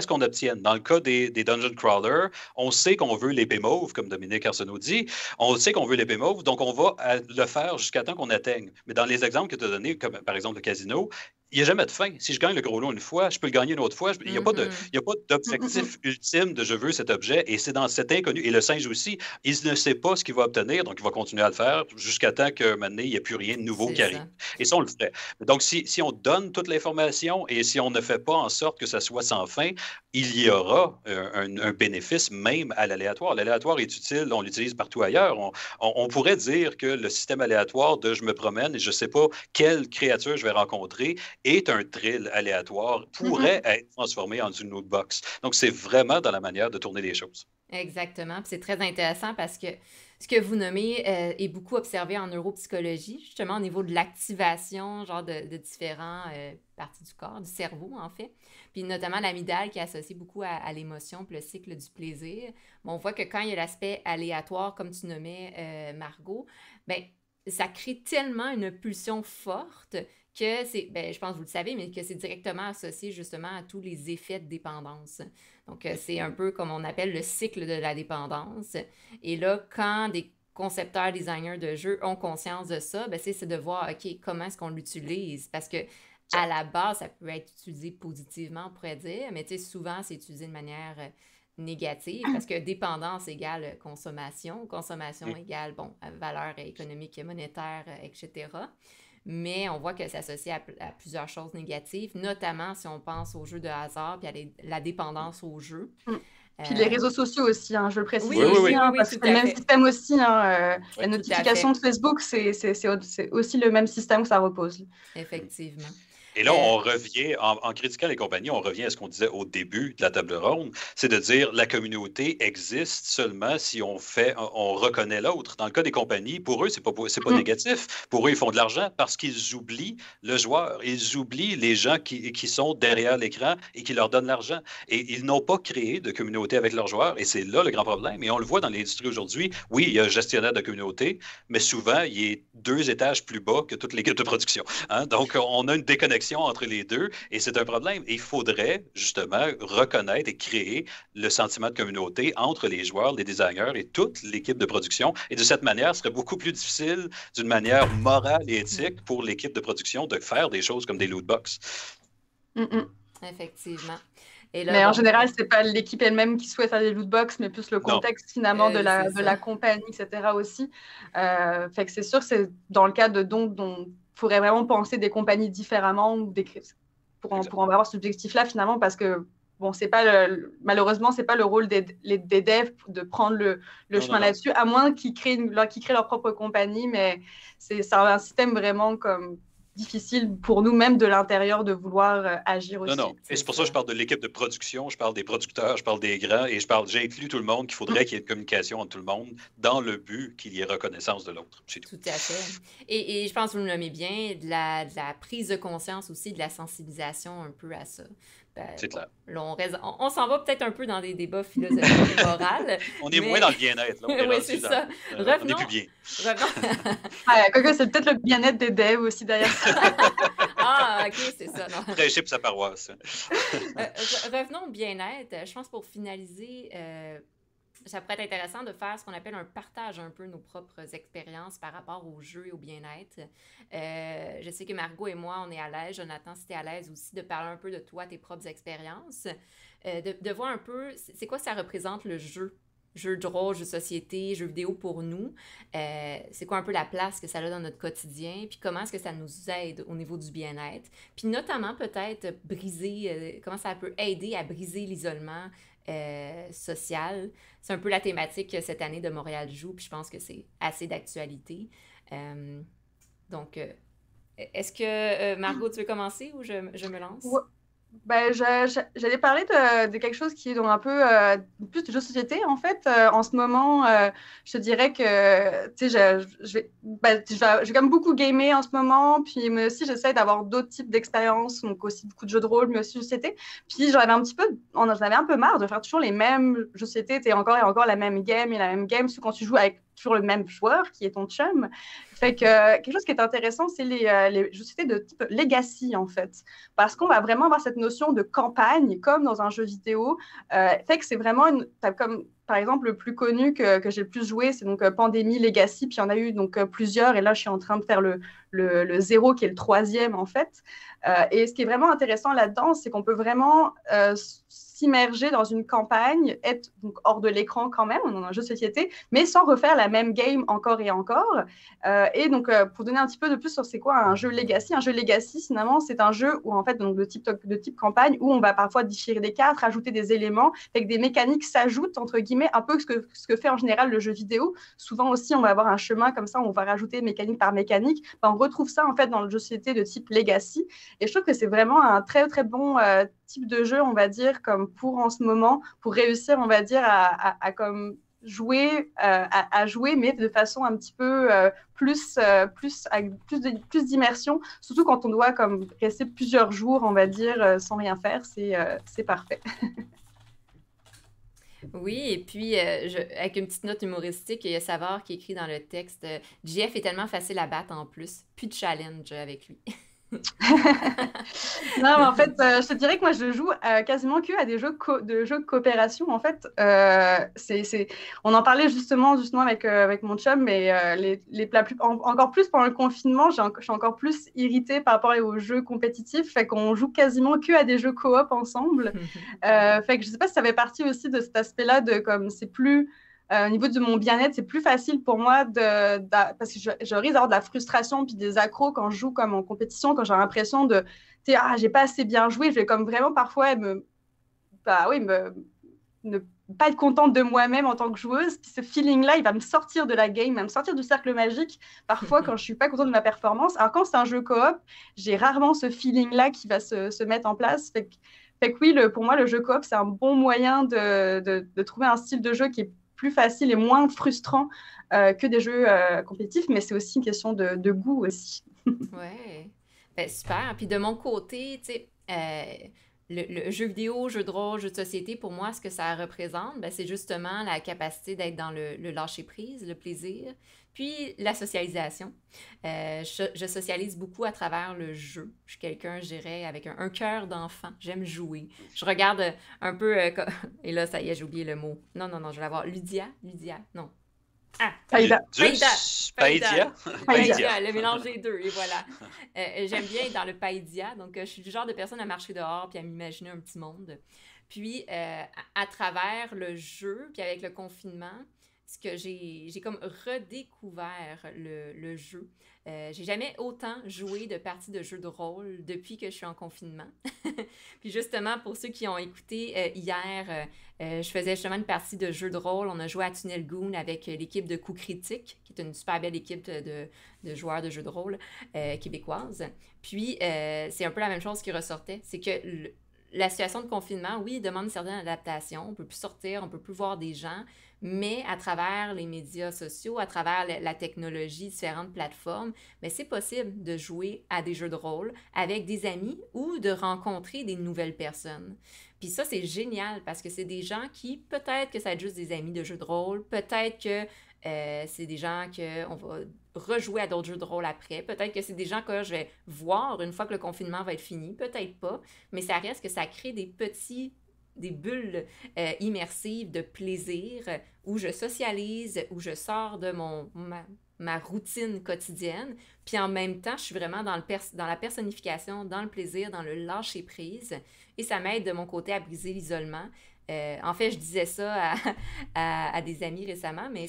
qu'on obtienne. Dans le cas des dungeon crawlers, on sait qu'on veut l'épée mauve, comme Dominique Arsenault dit. On sait qu'on veut l'épée mauve, donc on va le faire jusqu'à temps qu'on atteigne. Mais dans les exemples que tu as donnés, comme par exemple le casino, il n'y a jamais de fin. Si je gagne le gros lot une fois, je peux le gagner une autre fois. Il n'y a pas d'objectif ultime de je veux cet objet. Et c'est dans cet inconnu. Et le singe aussi, il ne sait pas ce qu'il va obtenir, donc il va continuer à le faire jusqu'à temps qu'à un moment donné, il n'y ait plus rien de nouveau qui arrive. Et ça, on le ferait. Donc, si on donne toute l'information et si on ne fait pas en sorte que ça soit sans fin, il y aura un bénéfice même à l'aléatoire. L'aléatoire est utile, on l'utilise partout ailleurs. On pourrait dire que le système aléatoire de je me promène et je ne sais pas quelle créature je vais rencontrer est un thrill aléatoire, pourrait être transformé en une lootbox. Donc, c'est vraiment dans la manière de tourner les choses. Exactement. Puis c'est très intéressant parce que ce que vous nommez est beaucoup observé en neuropsychologie, justement au niveau de l'activation, genre de différentes parties du corps, du cerveau, en fait. Puis notamment l'amygdale qui est associée beaucoup à l'émotion, puis le cycle du plaisir. Bon, on voit que quand il y a l'aspect aléatoire, comme tu nommais, Margot, bien, ça crée tellement une pulsion forte que c'est, je pense que vous le savez, mais que c'est directement associé justement à tous les effets de dépendance. Donc, c'est un peu comme on appelle le cycle de la dépendance. Et là, quand des concepteurs, designers de jeux ont conscience de ça, c'est de voir, OK, comment est-ce qu'on l'utilise? Parce que à la base, ça peut être utilisé positivement, on pourrait dire, mais souvent, c'est utilisé de manière négative, parce que dépendance égale consommation, consommation égale, valeur économique et monétaire, etc. Mais on voit que c'est associé à plusieurs choses négatives, notamment si on pense aux jeux de hasard puis à la dépendance aux jeux. Puis les réseaux sociaux aussi, hein, je le précise Oui, aussi, oui, hein, oui, parce que tout c'est le à même fait. système aussi. Ouais. La Tout à notification de fait. Facebook, c'est aussi le même système que ça repose. Effectivement. Et là, on revient, en critiquant les compagnies, on revient à ce qu'on disait au début de la table ronde, c'est de dire la communauté existe seulement si on reconnaît l'autre. Dans le cas des compagnies, pour eux, c'est pas négatif. Pour eux, ils font de l'argent parce qu'ils oublient le joueur. Ils oublient les gens qui sont derrière l'écran et qui leur donnent l'argent. Et ils n'ont pas créé de communauté avec leurs joueurs. Et c'est là le grand problème. Et on le voit dans l'industrie aujourd'hui. Oui, il y a un gestionnaire de communauté, mais souvent, il est 2 étages plus bas que toute l'équipe de production. Hein? Donc, on a une déconnexion entre les deux et c'est un problème. Et il faudrait justement reconnaître et créer le sentiment de communauté entre les joueurs, les designers et toute l'équipe de production. Et de cette manière, ce serait beaucoup plus difficile d'une manière morale et éthique pour l'équipe de production de faire des choses comme des loot box. Effectivement. Et là, mais en général, c'est pas l'équipe elle-même qui souhaite faire des loot box, mais plus le contexte finalement de la compagnie, etc. aussi. Fait que c'est sûr que c'est dans le cas de dont il faudrait vraiment penser des compagnies différemment ou pour en avoir cet objectif-là finalement, parce que bon, malheureusement, c'est pas le rôle des devs de prendre le chemin là-dessus, à moins qu'ils créent leur propre compagnie, mais c'est un système vraiment comme difficile pour nous-mêmes de l'intérieur de vouloir agir aussi. Non. Et c'est pour ça que je parle de l'équipe de production, je parle des producteurs, je parle des grands et j'ai inclus tout le monde qu'il faudrait qu'il y ait une communication entre tout le monde dans le but qu'il y ait reconnaissance de l'autre. Tout à fait. Et je pense que vous le nommez bien, de la prise de conscience aussi, de la sensibilisation un peu à ça. C'est clair. Là, on s'en va peut-être un peu dans des débats philosophiques et moraux. On est moins dans le bien-être. Là. Oui, c'est ça. On n'est plus bien. Quoique, c'est peut-être le bien-être des devs aussi derrière ça. Ah, ok, c'est ça. Prêcher pour sa paroisse. Revenons au bien-être. Je pense pour finaliser, ça pourrait être intéressant de faire ce qu'on appelle un partage un peu nos propres expériences par rapport au jeu et au bien-être. Je sais que Margot et moi, on est à l'aise. Jonathan, si tu es à l'aise aussi, de parler un peu de toi, tes propres expériences. De voir un peu, c'est quoi ça représente le jeu? Jeu de rôle, jeu de société, jeu vidéo pour nous. C'est quoi un peu la place que ça a dans notre quotidien? Puis comment est-ce que ça nous aide au niveau du bien-être? Puis notamment peut-être briser, comment ça peut aider à briser l'isolement social. C'est un peu la thématique cette année de Montréal Joue, puis je pense que c'est assez d'actualité. Donc, est-ce que, Margot, tu veux commencer ou je me lance? Ouais. Ben, j'allais parler de quelque chose qui est donc un peu plus de jeu de société. En fait, en ce moment, je te dirais que je vais quand même beaucoup gamer en ce moment. Puis, mais aussi, j'essaie d'avoir d'autres types d'expériences, donc aussi beaucoup de jeux de rôle, mais aussi de jeux de société. Puis, j'en avais un peu marre de faire toujours les mêmes jeux de société. Et encore la même game et la même game, surtout quand tu joues avec toujours le même joueur qui est ton chum. Fait que quelque chose qui est intéressant, c'est les jeux de société de type Legacy, en fait. Parce qu'on va vraiment avoir cette notion de campagne, comme dans un jeu vidéo. Fait que c'est vraiment comme, par exemple, le plus connu que j'ai le plus joué, c'est donc Pandémie Legacy. Puis il y en a eu donc plusieurs. Et là, je suis en train de faire le 0, qui est le 3e, en fait. Et ce qui est vraiment intéressant là-dedans, c'est qu'on peut vraiment s'immerger dans une campagne, être donc hors de l'écran quand même, dans un jeu de société, mais sans refaire la même game encore et encore. Et donc, pour donner un petit peu de plus sur c'est quoi un jeu Legacy, finalement, c'est un jeu où, en fait, donc, de type campagne, où on va parfois déchirer des cartes, rajouter des éléments, fait que des mécaniques s'ajoutent, entre guillemets, un peu ce que fait en général le jeu vidéo. Souvent aussi, on va avoir un chemin comme ça, où on va rajouter mécanique par mécanique. On retrouve ça, en fait, dans le jeu de société de type Legacy. Et je trouve que c'est vraiment un très, très bon type de jeu, on va dire, comme pour en ce moment, pour réussir, on va dire, à comme jouer, à jouer, mais de façon un petit peu plus d'immersion, surtout quand on doit comme rester plusieurs jours, on va dire, sans rien faire, c'est parfait. Oui, et puis avec une petite note humoristique, il y a Savard qui écrit dans le texte JF est tellement facile à battre en plus, plus de challenge avec lui. Non, mais en fait, je te dirais que moi, je joue quasiment que à des jeux de coopération. En fait, on en parlait justement avec mon chum, mais encore plus pendant le confinement, je suis encore plus irritée par rapport aux jeux compétitifs. Fait qu'on joue quasiment que à des jeux coop ensemble. Fait que je sais pas si ça fait partie aussi de cet aspect-là de comme c'est plus. Au niveau de mon bien-être, c'est plus facile pour moi parce que je risque d'avoir de la frustration puis des accros quand je joue comme en compétition, quand j'ai l'impression j'ai pas assez bien joué. Je vais comme vraiment parfois pas être contente de moi-même en tant que joueuse. Puis ce feeling-là, il va me sortir de la game, il va me sortir du cercle magique, parfois quand je suis pas contente de ma performance. Alors quand c'est un jeu coop, j'ai rarement ce feeling-là qui va se mettre en place. Fait que oui, pour moi, le jeu coop, c'est un bon moyen de trouver un style de jeu qui est plus facile et moins frustrant que des jeux compétitifs, mais c'est aussi une question de goût aussi. Ouais. Ben, super. Puis de mon côté, tu sais, le jeu vidéo, jeu de rôle, jeu de société, pour moi, ce que ça représente, ben, c'est justement la capacité d'être dans le lâcher-prise, le plaisir, puis la socialisation. Je socialise beaucoup à travers le jeu. Je suis quelqu'un, je dirais, avec un cœur d'enfant. J'aime jouer. Je regarde un peu... et là, ça y est, j'ai oublié le mot. Non, non, non, je vais l'avoir. Lydia? Lydia? Non. Ah, Païda. Païdia? Païdia, le mélange des deux, et voilà. J'aime bien être dans le païdia, donc je suis du genre de personne à marcher dehors puis à m'imaginer un petit monde. Puis, à travers le jeu, puis avec le confinement, ce que j'ai comme redécouvert le jeu. J'ai jamais autant joué de parties de jeux de rôle depuis que je suis en confinement. Puis justement, pour ceux qui ont écouté hier, je faisais justement une partie de jeux de rôle. On a joué à Tunnel Goon avec l'équipe de Coup Critique, qui est une super belle équipe de joueurs de jeux de rôle québécoise. Puis, c'est un peu la même chose qui ressortait. C'est que la situation de confinement, oui, demande une certaine adaptation. On ne peut plus sortir, on ne peut plus voir des gens, mais à travers les médias sociaux, à travers la technologie, différentes plateformes, mais c'est possible de jouer à des jeux de rôle avec des amis ou de rencontrer des nouvelles personnes. Puis ça, c'est génial parce que c'est des gens qui, peut-être que ça va être juste des amis de jeux de rôle, peut-être que c'est des gens qu'on va rejouer à d'autres jeux de rôle après. Peut-être que c'est des gens que je vais voir une fois que le confinement va être fini. Peut-être pas. Mais ça reste que ça crée des bulles immersives de plaisir où je socialise, où je sors de ma routine quotidienne. Puis en même temps, je suis vraiment dans la personnification, dans le plaisir, dans le lâcher-prise. Et ça m'aide de mon côté à briser l'isolement. En fait, je disais ça à des amis récemment, mais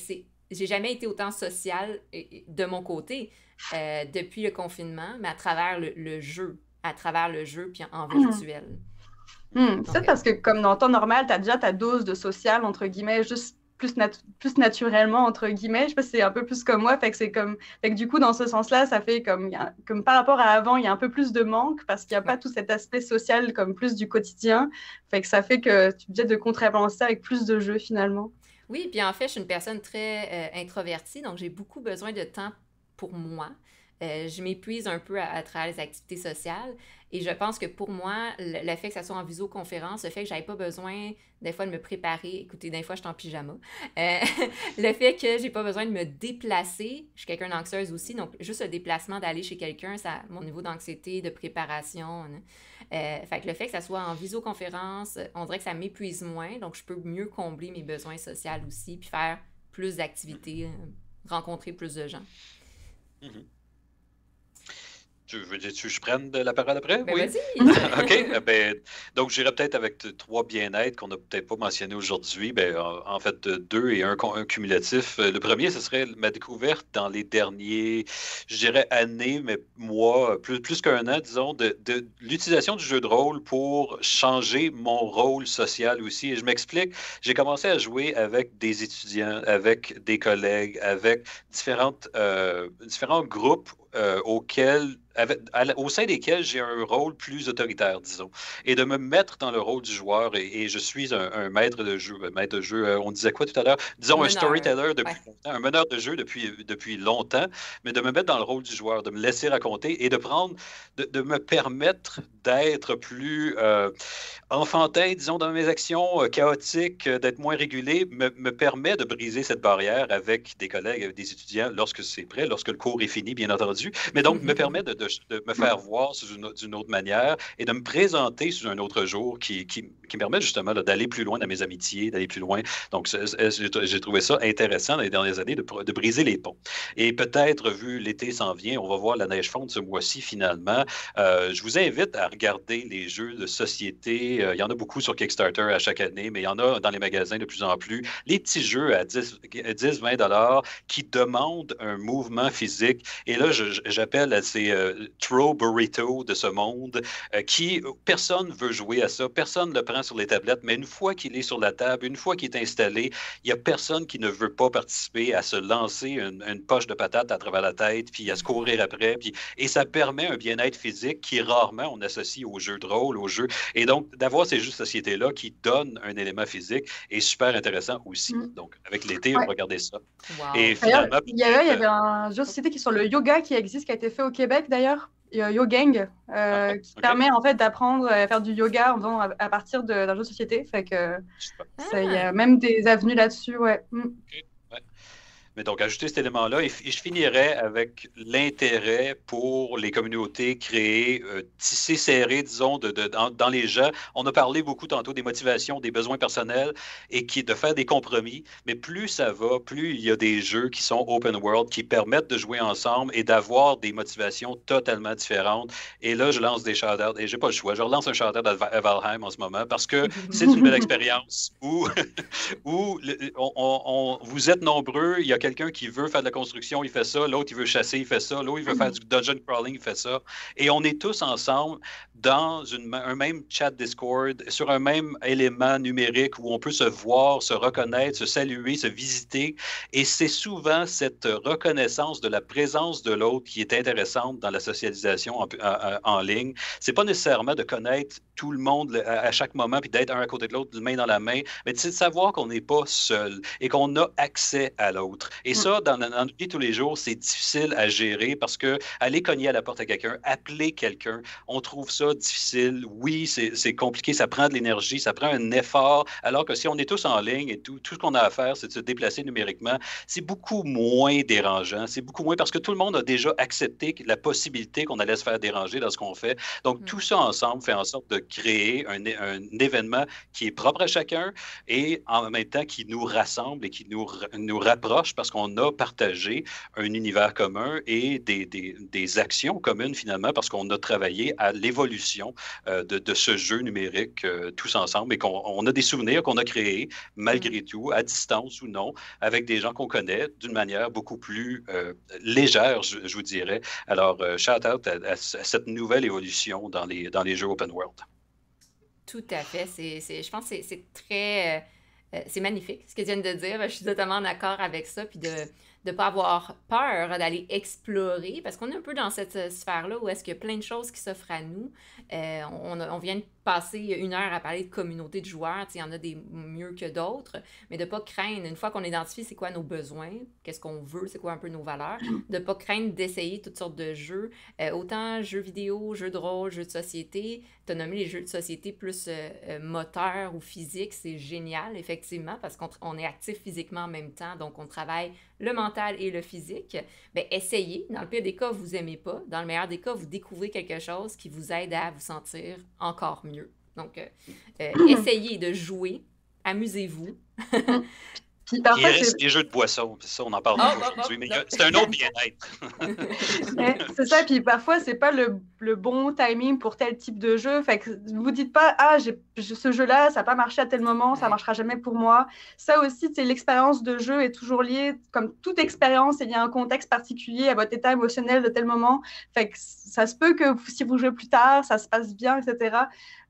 j'ai jamais été autant sociale de mon côté depuis le confinement, mais à travers le jeu, puis en virtuel. C'est parce que comme dans le temps normal, tu as déjà ta dose de social, entre guillemets, juste plus naturellement, entre guillemets. Je sais pas si c'est un peu plus comme moi, fait que du coup, dans ce sens-là, ça fait comme par rapport à avant, il y a un peu plus de manque parce qu'il n'y a pas tout cet aspect social comme plus du quotidien. Fait que ça fait que tu es obligé de contrebalancer avec plus de jeux finalement. Oui, puis en fait, je suis une personne très introvertie, donc j'ai beaucoup besoin de temps pour moi. Je m'épuise un peu à travers les activités sociales et je pense que pour moi, le fait que ça soit en visioconférence, le fait que j'avais pas besoin des fois de me préparer, écoutez, des fois je suis en pyjama, le fait que j'ai pas besoin de me déplacer, je suis quelqu'un d'anxieuse aussi, donc juste le déplacement d'aller chez quelqu'un, ça, mon niveau d'anxiété, de préparation, fait que le fait que ça soit en visioconférence, on dirait que ça m'épuise moins, donc je peux mieux combler mes besoins sociaux aussi, puis faire plus d'activités, rencontrer plus de gens. Mm-hmm. Tu veux dire que je prenne de la parole après? Ben oui. Vas-y! OK. Donc, j'irai peut-être avec 3 bien-être qu'on n'a peut-être pas mentionné aujourd'hui. En fait, 2 et un cumulatif. Le premier, ce serait ma découverte dans les derniers, je dirais, années, mais mois, plus qu'un an, disons, de l'utilisation du jeu de rôle pour changer mon rôle social aussi. Et je m'explique. J'ai commencé à jouer avec des étudiants, avec des collègues, avec différents groupes au sein desquels j'ai un rôle plus autoritaire, disons, et de me mettre dans le rôle du joueur, et je suis un maître de jeu, on disait quoi tout à l'heure? Disons un storyteller depuis longtemps, un meneur de jeu depuis longtemps, mais de me mettre dans le rôle du joueur, de me laisser raconter et de me permettre d'être plus enfantin, disons, dans mes actions, chaotiques, d'être moins régulé, me permet de briser cette barrière avec des collègues, avec des étudiants, lorsque c'est prêt, lorsque le cours est fini, bien entendu, mais donc me permet de me faire voir d'une autre manière et de me présenter sous un autre jour qui me permet justement d'aller plus loin dans mes amitiés, d'aller plus loin. Donc, j'ai trouvé ça intéressant dans les dernières années de briser les ponts. Et peut-être, vu l'été s'en vient, on va voir la neige fondre ce mois-ci finalement. Je vous invite à regarder les jeux de société. Il y en a beaucoup sur Kickstarter à chaque année, mais il y en a dans les magasins de plus en plus. Les petits jeux à 10-20 $ qui demandent un mouvement physique. Et là, je j'appelle à ces throw burrito de ce monde, qui personne veut jouer à ça, personne ne le prend sur les tablettes, mais une fois qu'il est sur la table, une fois qu'il est installé, il n'y a personne qui ne veut pas participer à se lancer une poche de patate à travers la tête, puis à se courir après, et ça permet un bien-être physique qui rarement on associe aux jeux de rôle, aux jeux. Et donc, d'avoir ces jeux de société-là qui donnent un élément physique est super intéressant aussi. Donc, avec l'été, on va regarder ça. Wow. Et D'ailleurs, finalement, il y avait un jeu de société qui est sur le yoga qui existe, qui a été fait au Québec d'ailleurs, Yogang, qui permet en fait d'apprendre à faire du yoga en faisant à partir d'un jeu de société. Fait que il y a même des avenues là-dessus, ouais. Okay. Ouais. Mais donc, ajouter cet élément-là, et je finirais avec l'intérêt pour les communautés créées, tissées serrées, disons, dans les gens. On a parlé beaucoup tantôt des motivations, des besoins personnels, et de faire des compromis. Mais plus ça va, plus il y a des jeux qui sont open world, qui permettent de jouer ensemble et d'avoir des motivations totalement différentes. Et là, je lance des shout-outs, et j'ai pas le choix. Je relance un shout-out à Valheim en ce moment, parce que c'est une belle expérience où, vous êtes nombreux, il y a quelqu'un qui veut faire de la construction, il fait ça. L'autre, il veut chasser, il fait ça. L'autre, il veut faire du dungeon crawling, il fait ça. Et on est tous ensemble dans un même chat Discord, sur un même élément numérique où on peut se voir, se reconnaître, se saluer, se visiter. Et c'est souvent cette reconnaissance de la présence de l'autre qui est intéressante dans la socialisation en ligne. C'est pas nécessairement de connaître tout le monde à chaque moment, puis d'être un à côté de l'autre, main dans la main, mais c'est de savoir qu'on n'est pas seul et qu'on a accès à l'autre. Et ça, dans notre vie tous les jours, c'est difficile à gérer parce que aller cogner à la porte à quelqu'un, appeler quelqu'un, on trouve ça difficile. Oui, c'est compliqué, ça prend de l'énergie, ça prend un effort, alors que si on est tous en ligne et tout ce qu'on a à faire, c'est de se déplacer numériquement, c'est beaucoup moins dérangeant, c'est beaucoup moins parce que tout le monde a déjà accepté la possibilité qu'on allait se faire déranger dans ce qu'on fait. Donc, tout ça ensemble fait en sorte de créer un événement qui est propre à chacun et en même temps qui nous rassemble et qui nous rapproche parce qu'on a partagé un univers commun et des actions communes finalement parce qu'on a travaillé à l'évolution de ce jeu numérique tous ensemble et qu'on a des souvenirs qu'on a créés malgré tout, à distance ou non, avec des gens qu'on connaît d'une manière beaucoup plus légère, je vous dirais. Alors, shout out à cette nouvelle évolution dans les jeux open world. Tout à fait. Je pense que c'est très... c'est magnifique ce que tu viens de dire. Je suis totalement d'accord avec ça. Puis de ne pas avoir peur d'aller explorer, parce qu'on est un peu dans cette sphère-là où est-ce qu'il y a plein de choses qui s'offrent à nous. On vient de passer 1 heure à parler de communauté de joueurs. Il y en a des mieux que d'autres, mais de ne pas craindre, une fois qu'on identifie c'est quoi nos besoins, qu'est-ce qu'on veut, c'est quoi un peu nos valeurs, de ne pas craindre d'essayer toutes sortes de jeux, autant jeux vidéo, jeux de rôle, jeux de société. Tu as nommé les jeux de société plus moteurs ou physiques, c'est génial, effectivement, parce qu'on est actif physiquement en même temps, donc on travaille le mental et le physique. Bien, essayez. Dans le pire des cas, vous n'aimez pas. Dans le meilleur des cas, vous découvrez quelque chose qui vous aide à vous sentir encore mieux. Donc, essayez de jouer. Amusez-vous. Puis parfois, il reste les jeux de boisson, ça on en parle aujourd'hui, mais c'est un autre bien-être. C'est ça, puis parfois c'est pas le bon timing pour tel type de jeu, fait que vous dites pas ce jeu-là, ça n'a pas marché à tel moment, ça marchera jamais pour moi. Ça aussi, c'est l'expérience de jeu est toujours liée, comme toute expérience, il y a un contexte particulier à votre état émotionnel de tel moment, fait que ça se peut que si vous jouez plus tard, ça se passe bien, etc.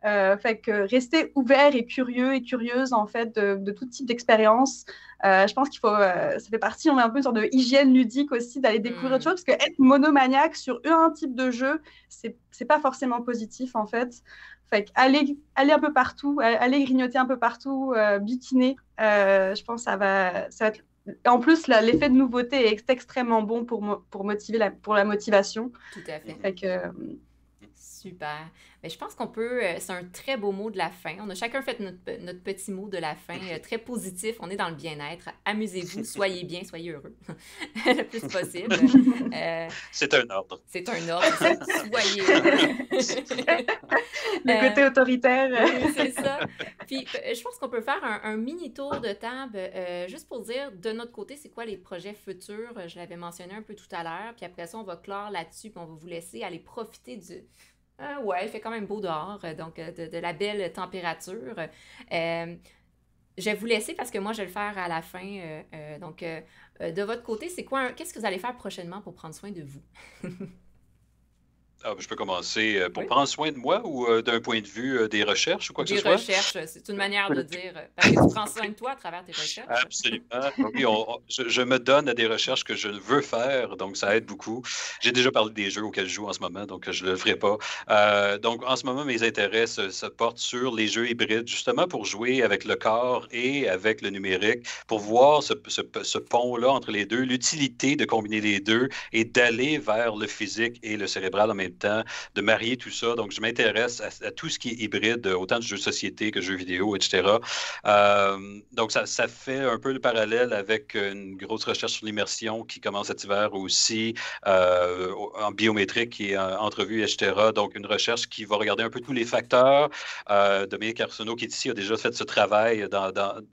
Fait que restez ouvert et curieux et curieuse en fait de tout type d'expérience. Je pense qu'il faut, ça fait partie, on a un peu une sorte de hygiène ludique aussi d'aller découvrir autre chose, parce que être monomaniaque sur un type de jeu, c'est pas forcément positif en fait. Fait que aller un peu partout, aller grignoter un peu partout, butiner, je pense que ça va être. En plus, l'effet de nouveauté est extrêmement bon pour motiver pour la motivation. Tout à fait. Fait que, super. Mais je pense qu'on peut... c'est un très beau mot de la fin. On a chacun fait notre petit mot de la fin, très positif. On est dans le bien-être. Amusez-vous, soyez bien, soyez heureux. Le plus possible. C'est un ordre. C'est un ordre. Soyez heureux. Le côté autoritaire. C'est ça. Puis, je pense qu'on peut faire un mini tour de table juste pour dire de notre côté, c'est quoi les projets futurs. Je l'avais mentionné un peu tout à l'heure. Puis après ça, on va clore là-dessus. Puis on va vous laisser aller profiter du... ouais, il fait quand même beau dehors, donc de la belle température. je vais vous laisser parce que moi, je vais le faire à la fin. Donc, de votre côté, qu'est-ce que vous allez faire prochainement pour prendre soin de vous? Ah, ben, je peux commencer pour Oui. prendre soin de moi ou d'un point de vue des recherches ou quoi que ce Des soit. recherches, c'est une manière de dire, parce que tu prends soin de toi à travers tes recherches. Absolument. Oui, je me donne à des recherches que je veux faire, donc ça aide beaucoup. J'ai déjà parlé des jeux auxquels je joue en ce moment, donc je ne le ferai pas. Donc, en ce moment, mes intérêts se portent sur les jeux hybrides, justement pour jouer avec le corps et avec le numérique, pour voir ce pont-là entre les deux, l'utilité de combiner les deux et d'aller vers le physique et le cérébral en même temps, de marier tout ça. Donc, je m'intéresse à tout ce qui est hybride, autant de jeux de société que jeux vidéo, etc. Donc, ça fait un peu le parallèle avec une grosse recherche sur l'immersion qui commence cet hiver aussi, en biométrique et en entrevue, etc. Donc, une recherche qui va regarder un peu tous les facteurs. Dominique Arsenault, qui est ici, a déjà fait ce travail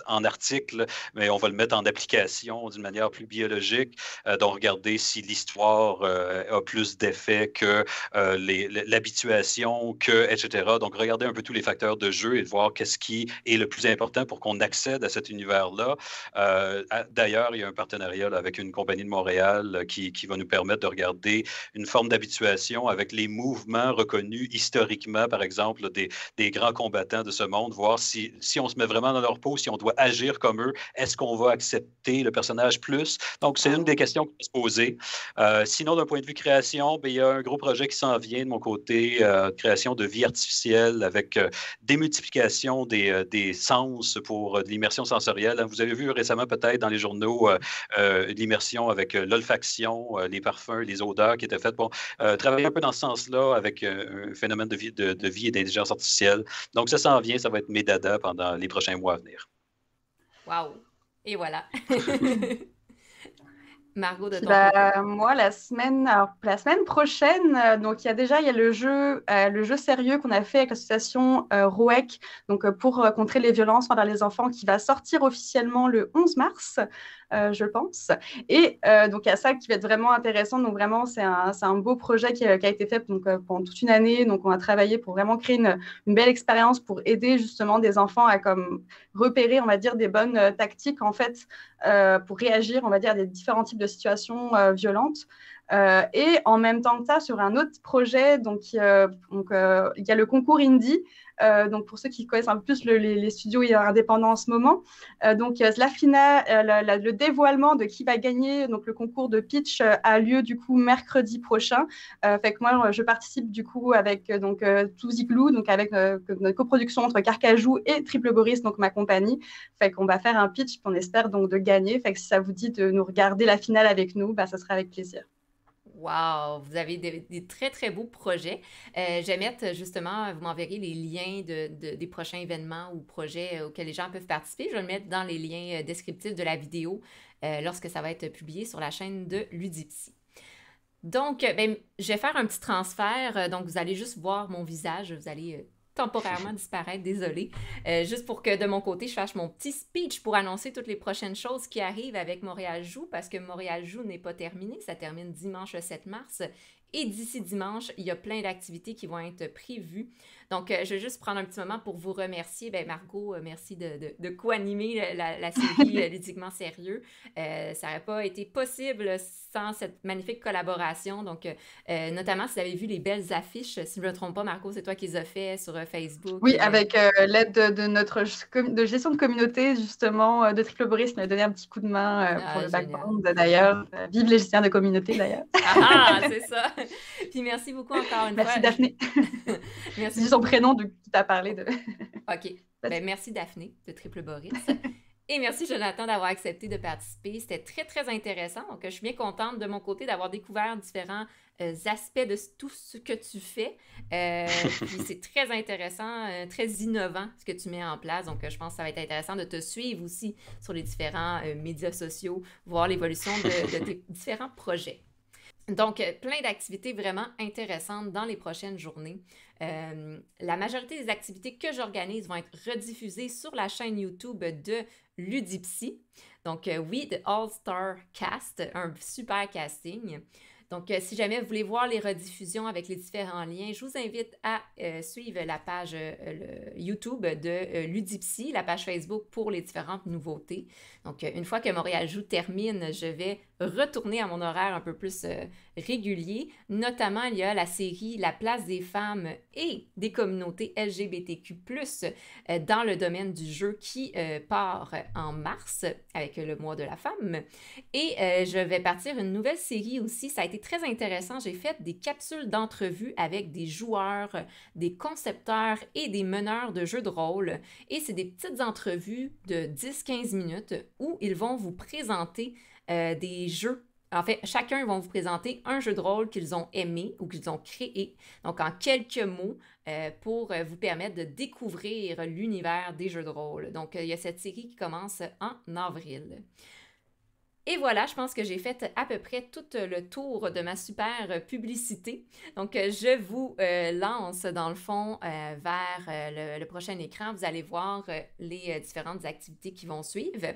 en article, mais on va le mettre en application d'une manière plus biologique. Donc, regarder si l'histoire a plus d'effet que l'habituation, etc. Donc, regarder un peu tous les facteurs de jeu et de voir qu'est-ce qui est le plus important pour qu'on accède à cet univers-là. D'ailleurs, il y a un partenariat là, avec une compagnie de Montréal qui va nous permettre de regarder une forme d'habituation avec les mouvements reconnus historiquement, par exemple, des grands combattants de ce monde, voir si on se met vraiment dans leur peau, si on doit agir comme eux, est-ce qu'on va accepter le personnage plus? Donc, c'est une Wow. des questions qu'on peut se poser. Sinon, d'un point de vue création, bien, il y a un gros projet qui s'en vient de mon côté, création de vie artificielle avec démultiplication des sens pour de l'immersion sensorielle. Vous avez vu récemment peut-être dans les journaux l'immersion avec l'olfaction, les parfums, les odeurs qui étaient faites pour travailler un peu dans ce sens-là avec un phénomène de vie et d'intelligence artificielle. Donc ça s'en vient, ça va être mes dadas pendant les prochains mois à venir. Wow. Et voilà. Margot, de Puis ton côté. moi, la semaine prochaine, donc il y a le jeu sérieux qu'on a fait avec l'association ROEC, donc pour contrer les violences envers les enfants, qui va sortir officiellement le 11 mars, je pense. Et donc il y a ça qui va être vraiment intéressant. Donc vraiment, c'est un beau projet qui a été fait donc, pendant toute une année. Donc on a travaillé pour vraiment créer une belle expérience pour aider justement des enfants à comme repérer, on va dire, des bonnes tactiques en fait pour réagir, on va dire, à des différents types de situations violentes. Et en même temps que ça, sur un autre projet, il y a le concours Indie. Donc, pour ceux qui connaissent un peu plus les studios indépendants en ce moment, la finale, le dévoilement de qui va gagner donc, le concours de pitch a lieu du coup mercredi prochain. Fait que moi, je participe du coup avec Touzy Glou, donc avec notre coproduction entre Carcajou et Triple Boris, donc ma compagnie. Fait qu'on va faire un pitch qu'on espère donc de gagner. Fait que si ça vous dit de nous regarder la finale avec nous, bah, ça sera avec plaisir. Wow, vous avez des très, très beaux projets. Je vais mettre justement, vous m'enverrez les liens des prochains événements ou projets auxquels les gens peuvent participer. Je vais le mettre dans les liens descriptifs de la vidéo lorsque ça va être publié sur la chaîne de Ludipsy. Donc, je vais faire un petit transfert. Donc, vous allez juste voir mon visage. Vous allez temporairement disparaître, désolée. Juste pour que de mon côté, je fasse mon petit speech pour annoncer toutes les prochaines choses qui arrivent avec Montréal Joue, parce que Montréal Joue n'est pas terminé. Ça termine dimanche 7 mars. Et d'ici dimanche, il y a plein d'activités qui vont être prévues. Donc, je vais juste prendre un petit moment pour vous remercier. Margot, merci de co-animer la série Ludiquement Sérieux. Ça n'aurait pas été possible sans cette magnifique collaboration. Donc, notamment, si vous avez vu les belles affiches, si je ne me trompe pas, Margot, c'est toi qui les as fait sur Facebook. Oui, avec l'aide de notre gestion de communauté, justement, de Triple Boris, qui m'a donné un petit coup de main pour le background, d'ailleurs. Vive les gestionnaires de communauté, d'ailleurs. Ah, c'est ça. Puis merci beaucoup encore une fois. Merci, Daphné. Merci. C'est son prénom qui t'a parlé de... OK. Merci, Daphné, de Triple Boris. Et merci, Jonathan, d'avoir accepté de participer. C'était très, très intéressant. Donc, je suis bien contente de mon côté d'avoir découvert différents aspects de tout ce que tu fais. Puis c'est très intéressant, très innovant ce que tu mets en place. Donc, je pense que ça va être intéressant de te suivre aussi sur les différents médias sociaux, voir l'évolution de tes différents projets. Donc, plein d'activités vraiment intéressantes dans les prochaines journées. La majorité des activités que j'organise vont être rediffusées sur la chaîne YouTube de Ludipsy. Donc, oui, The All-Star Cast, un super casting. Donc, si jamais vous voulez voir les rediffusions avec les différents liens, je vous invite à suivre la page YouTube de Ludipsy, la page Facebook pour les différentes nouveautés. Donc, une fois que Montréal Joue termine, je vais retourner à mon horaire un peu plus régulier. Notamment, il y a la série La place des femmes et des communautés LGBTQ+, dans le domaine du jeu qui part en mars avec le mois de la femme. Et je vais partir une nouvelle série aussi. Ça a été très intéressant. J'ai fait des capsules d'entrevues avec des joueurs, des concepteurs et des meneurs de jeux de rôle. Et c'est des petites entrevues de 10-15 minutes où ils vont vous présenter des jeux. En fait, chacun va vous présenter un jeu de rôle qu'ils ont aimé ou qu'ils ont créé. Donc, en quelques mots, pour vous permettre de découvrir l'univers des jeux de rôle. Donc, il y a cette série qui commence en avril. Et voilà, je pense que j'ai fait à peu près tout le tour de ma super publicité. Donc, je vous lance dans le fond vers le prochain écran. Vous allez voir les différentes activités qui vont suivre.